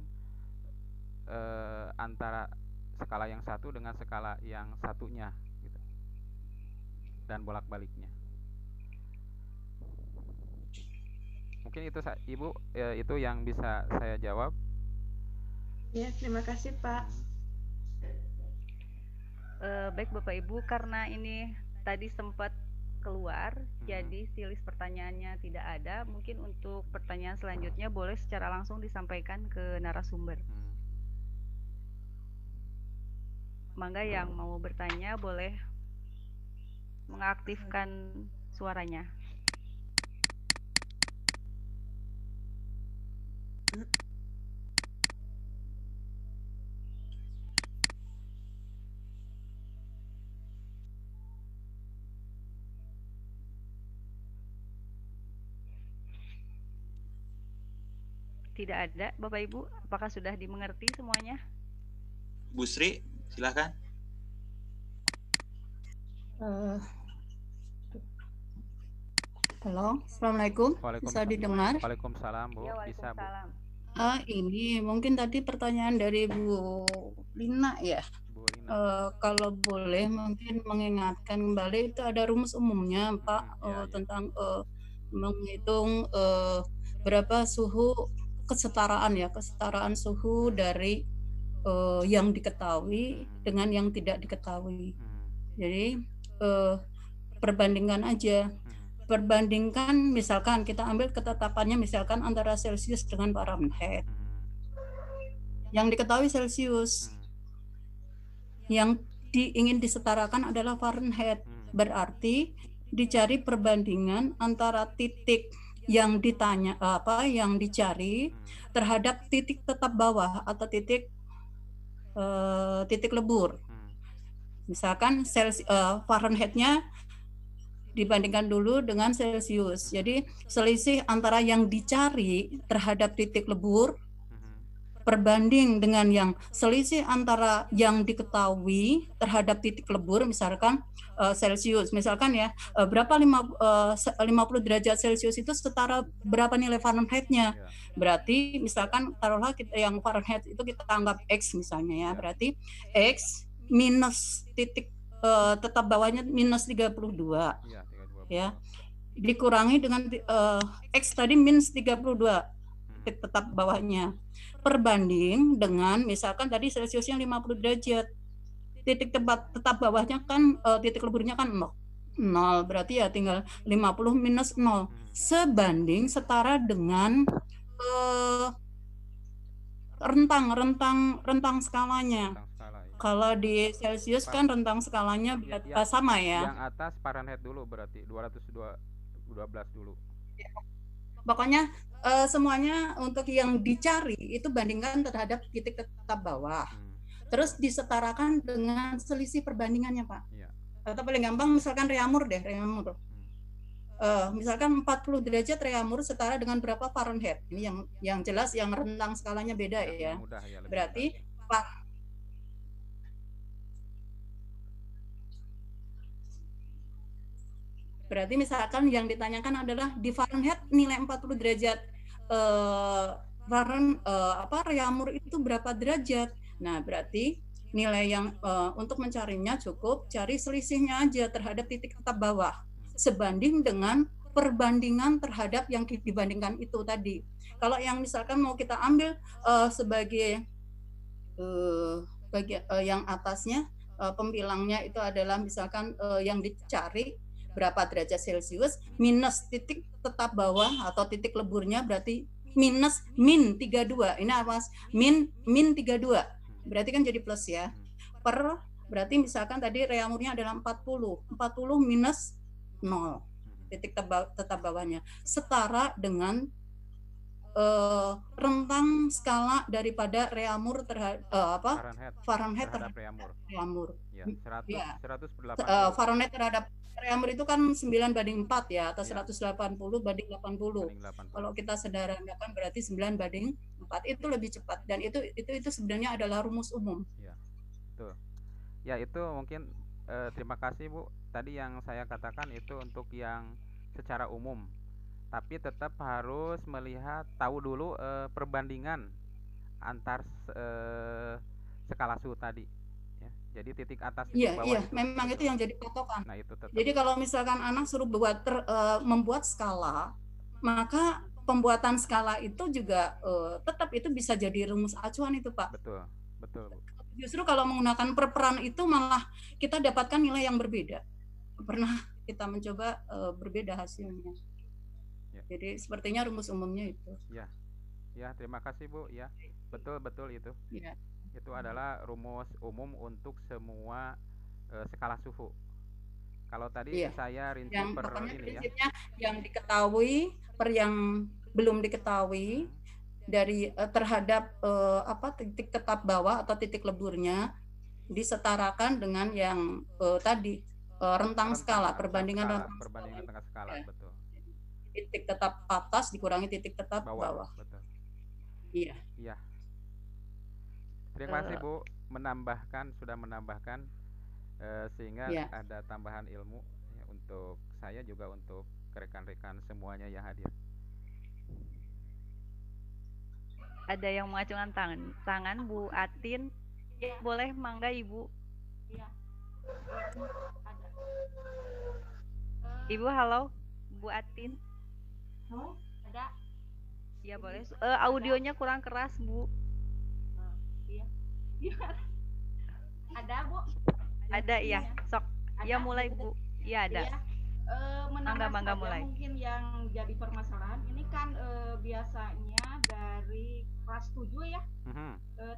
antara skala yang satu dengan skala yang satunya gitu. Dan bolak-baliknya. Mungkin itu Ibu itu yang bisa saya jawab. Ya, terima kasih Pak. Baik Bapak Ibu, karena ini tadi sempat keluar, jadi si list pertanyaannya tidak ada. Mungkin untuk pertanyaan selanjutnya boleh secara langsung disampaikan ke narasumber. Mangga yang mau bertanya boleh mengaktifkan suaranya. Tidak ada, Bapak Ibu. Apakah sudah dimengerti semuanya? Bu Sri, silahkan. Halo, assalamualaikum. Bisa didengar? Waalaikumsalam Bu. Ya, Bisa Bu. waalaikumsalam. Ini mungkin tadi pertanyaan dari Bu Lina ya. Bu Lina. Kalau boleh mungkin mengingatkan kembali, itu ada rumus umumnya Pak, Ya. tentang menghitung berapa suhu kesetaraan ya, kesetaraan suhu dari yang diketahui dengan yang tidak diketahui. Jadi perbandingan aja. Perbandingkan, misalkan kita ambil ketetapannya misalkan antara Celsius dengan Fahrenheit. Yang diketahui Celsius, yang ingin disetarakan adalah Fahrenheit. Berarti dicari perbandingan antara titik yang ditanya yang dicari terhadap titik tetap bawah atau titik lebur. Misalkan Fahrenheit-nya dibandingkan dulu dengan Celsius. Jadi selisih antara yang dicari terhadap titik lebur berbanding dengan yang selisih antara yang diketahui terhadap titik lebur, misalkan Celsius. Misalkan ya, berapa 50 derajat Celsius itu setara berapa nilai Fahrenheit-nya. Berarti misalkan taruhlah yang Fahrenheit itu kita anggap X misalnya ya. Berarti X minus titik tetap bawahnya minus 32 ya, dikurangi dengan X tadi minus 32 titik tetap bawahnya, perbanding dengan misalkan tadi Celsiusnya 50 derajat, titik tetap bawahnya kan titik leburnya kan 0, berarti ya tinggal 50 minus 0 sebanding setara dengan rentang skalanya. Kalau di Celsius Pak, kan rentang skalanya sama ya. yang atas Fahrenheit dulu berarti 212 dulu. Pokoknya semuanya untuk yang dicari itu bandingkan terhadap titik tetap bawah. Terus disetarakan dengan selisih perbandingannya, Pak. Iya. Atau paling gampang misalkan reamur. Misalkan 40 derajat reamur setara dengan berapa Fahrenheit. Ini yang jelas yang rentang skalanya beda ya. Mudah, ya, berarti mudah. Berarti misalkan yang ditanyakan adalah di Fahrenheit nilai 40 derajat reamur itu berapa derajat. Nah, berarti nilai yang untuk mencarinya cukup cari selisihnya aja terhadap titik tetap bawah sebanding dengan perbandingan terhadap yang dibandingkan itu tadi. Kalau yang misalkan mau kita ambil sebagai yang atasnya pembilangnya itu adalah misalkan yang dicari berapa derajat Celcius minus titik tetap bawah atau titik leburnya berarti minus min 32. Ini apa? Min 32. Berarti kan jadi plus ya. Berarti misalkan tadi reamurnya adalah 40 minus 0 titik tetap bawahnya setara dengan rentang skala daripada reamur terhadap Fahrenheit terhadap reamur. Ya, 180. Fahrenheit terhadap reamur itu kan 9/4 ya atau 180/80. Kalau kita sederhanakan berarti 9/4 itu lebih cepat dan itu sebenarnya adalah rumus umum. Ya, betul. Ya, itu mungkin terima kasih Bu. Tadi yang saya katakan itu untuk yang secara umum. Tapi tetap harus melihat tahu dulu perbandingan antar skala suhu tadi ya. Jadi titik atas titik bawah itu, memang itu yang jadi patokan. Nah, itu tetap. Jadi kalau misalkan anak suruh membuat skala, maka pembuatan skala itu juga tetap itu bisa jadi rumus acuan itu, Pak. Betul Bu. Justru kalau menggunakan perperan itu malah kita dapatkan nilai yang berbeda. Pernah kita mencoba berbeda hasilnya. Jadi sepertinya rumus umumnya itu. Ya, terima kasih Bu. Ya, betul itu. Ya. Itu adalah rumus umum untuk semua skala suhu. Kalau tadi saya rinci per ini ya. Yang diketahui per yang belum diketahui dari terhadap titik tetap bawah atau titik leburnya disetarakan dengan yang tadi rentang skala perbandingan rentang skala ya. Betul. Titik tetap atas dikurangi titik tetap bawah. Betul. Iya. Terima kasih Bu sudah menambahkan sehingga ada tambahan ilmu ya, untuk saya juga untuk rekan-rekan semuanya yang hadir. Ada yang mengacungkan tangan Bu Atin. Boleh mangga Ibu. Ibu halo Bu Atin. Ada? Iya boleh. Audionya kurang keras Bu. Iya. Ada Bu? Ada ya. Sok. Ya mulai Bu. Iya ada. Iya. Menambah mulai. Mungkin yang jadi permasalahan ini kan biasanya dari kelas 7 ya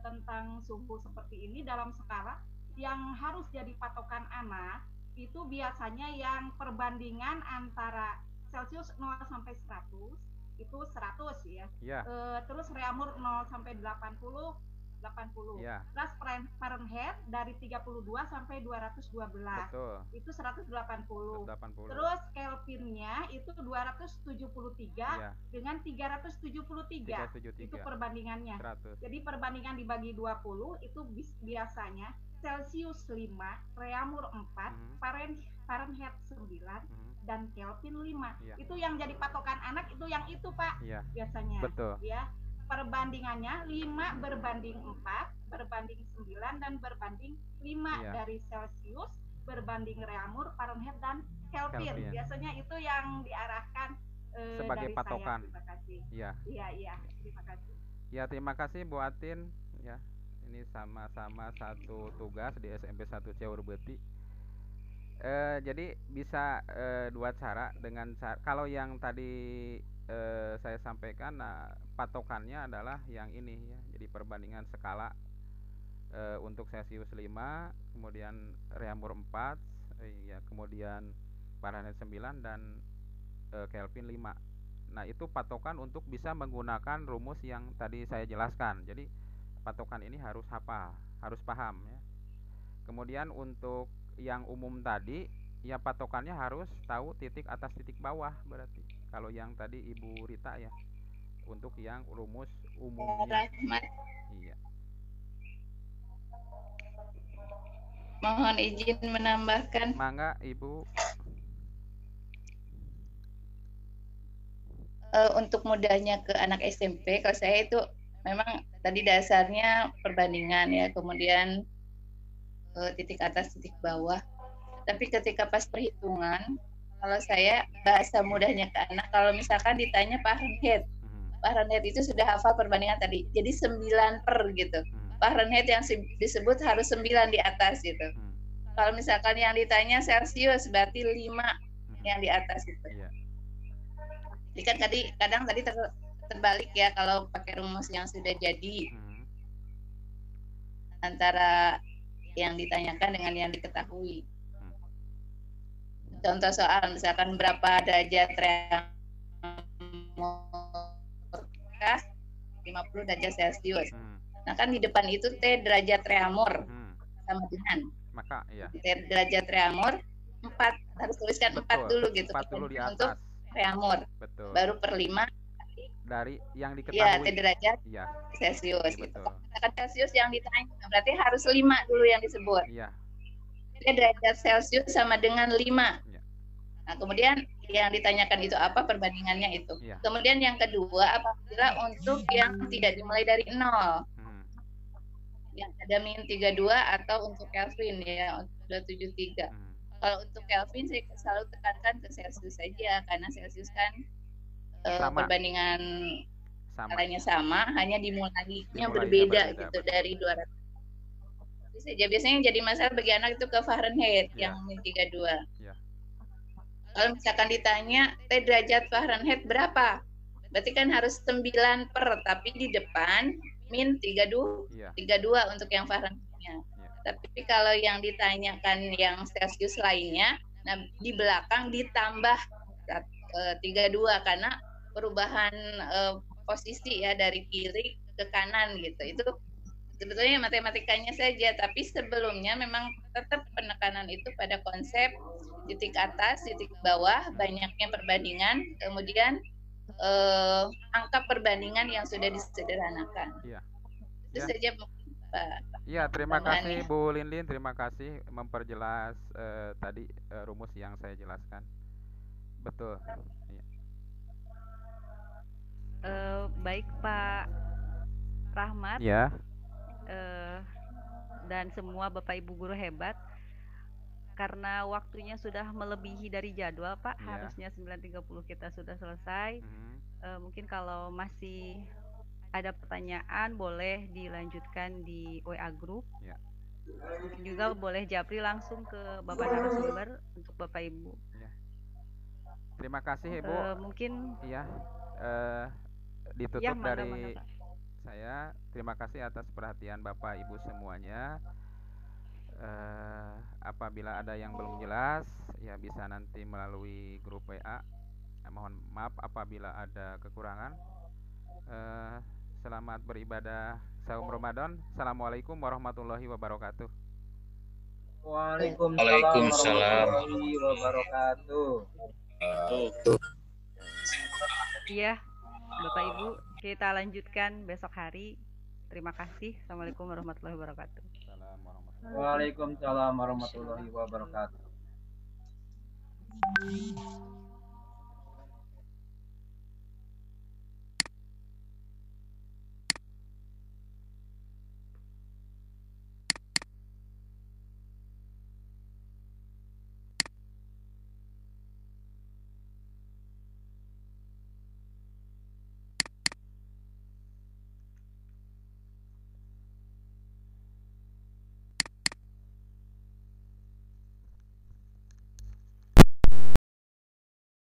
tentang suhu seperti ini dalam skala yang harus jadi patokan anak itu biasanya yang perbandingan antara Celcius 0 sampai 100 itu 100 ya. Terus reamur 0 sampai 80. Terus Fahrenheit dari 32 sampai 212. Betul. Itu 180. Terus Kelvinnya itu 273 dengan 373. Itu perbandingannya. 100. Jadi perbandingan dibagi 20 itu biasanya Celcius 5, reamur 4, Fahrenheit 9 dan Kelvin 5. Itu yang jadi patokan anak itu yang itu Pak. Biasanya. Betul. Ya. Perbandingannya 5 berbanding 4, berbanding 9 dan berbanding 5 dari Celcius berbanding reamur, Fahrenheit dan Kelvin. Biasanya itu yang diarahkan sebagai dari patokan. Saya. Terima kasih. Iya. Terima kasih. Ya, terima kasih Bu Atin ya. Ini sama-sama satu tugas di SMP 1 Ciurbeti. Jadi bisa dua cara dengan kalau yang tadi saya sampaikan patokannya adalah yang ini ya. Jadi perbandingan skala untuk Celsius 5, kemudian Reaumur 4, ya, kemudian Fahrenheit 9 dan Kelvin 5. Nah, itu patokan untuk bisa menggunakan rumus yang tadi saya jelaskan. Jadi patokan ini harus hafal, harus paham ya. Kemudian untuk yang umum tadi, ya patokannya harus tahu titik atas titik bawah berarti. Kalau yang tadi Ibu Rita ya, untuk yang rumus umumnya. Iya. Mohon izin menambahkan. Mangga Ibu. Untuk mudahnya ke anak SMP, kalau saya itu memang tadi dasarnya perbandingan ya, kemudian titik atas titik bawah. Tapi ketika pas perhitungan, kalau saya bahasa mudahnya ke anak, kalau misalkan ditanya Fahrenheit, Fahrenheit itu sudah hafal perbandingan tadi, jadi 9 per gitu. Fahrenheit yang disebut harus 9 di atas gitu. Kalau misalkan yang ditanya Celsius berarti 5 yang di atas gitu. Jadi kan kadang tadi terbalik ya kalau pakai rumus yang sudah jadi antara yang ditanyakan dengan yang diketahui. Contoh soal misalkan berapa derajat reaumur 50 derajat Celsius. Nah kan di depan itu T derajat reaumur sama dengan maka ya. T derajat reaumur 4 harus tuliskan 4 dulu gitu. 4 dulu di atas. Untuk reaumur. Betul. Baru per 5 dari yang diketahui. Ya, T derajat Celsius gitu. Misalkan Celsius yang ditanya berarti harus 5 dulu yang disebut. Iya. T derajat Celsius sama dengan 5. Ya. Nah, kemudian yang ditanyakan itu apa perbandingannya itu. Ya. Kemudian yang kedua apabila untuk yang tidak dimulai dari 0. Yang ada min 32 atau untuk Kelvin ya, untuk 273. Kalau untuk Kelvin saya selalu tekankan ke Celsius saja karena Celsius kan perbandingan skalanya sama, hanya dimulainya berbeda gitu dari 200. Saja biasanya yang jadi masalah bagi anak itu ke Fahrenheit yang min 32. Kalau misalkan ditanya T derajat Fahrenheit berapa? Berarti kan harus 9 per, tapi di depan min 32 untuk yang Fahrenheit-nya. Tapi kalau yang ditanyakan yang Celsius lainnya, nah di belakang ditambah 32 karena perubahan posisi ya dari kiri ke kanan gitu. Itu sebetulnya matematikanya saja, tapi sebelumnya memang tetap penekanan itu pada konsep titik atas, titik bawah, banyaknya perbandingan, kemudian angka perbandingan yang sudah disederhanakan. Itu saja Pak. Iya, terima kasih Bu Lindin, terima kasih memperjelas tadi rumus yang saya jelaskan. Betul. Ya. Baik Pak Rahmat. Ya. Dan semua Bapak Ibu guru hebat. Karena waktunya sudah melebihi dari jadwal Pak, harusnya 9.30 kita sudah selesai. Mungkin kalau masih ada pertanyaan boleh dilanjutkan di WA group. Mungkin juga boleh japri langsung ke Bapak narasumber untuk Bapak Ibu. Terima kasih Ibu. Mungkin ditutup dari saya. Terima kasih atas perhatian Bapak Ibu semuanya. Apabila ada yang belum jelas ya bisa nanti melalui grup WA. Mohon maaf apabila ada kekurangan. Selamat beribadah saum Ramadan. Assalamualaikum warahmatullahi wabarakatuh. Waalaikumsalam warahmatullahi wabarakatuh. Iya, Bapak Ibu, kita lanjutkan besok hari. Terima kasih. Assalamualaikum warahmatullahi wabarakatuh. Waalaikumsalam warahmatullahi wabarakatuh.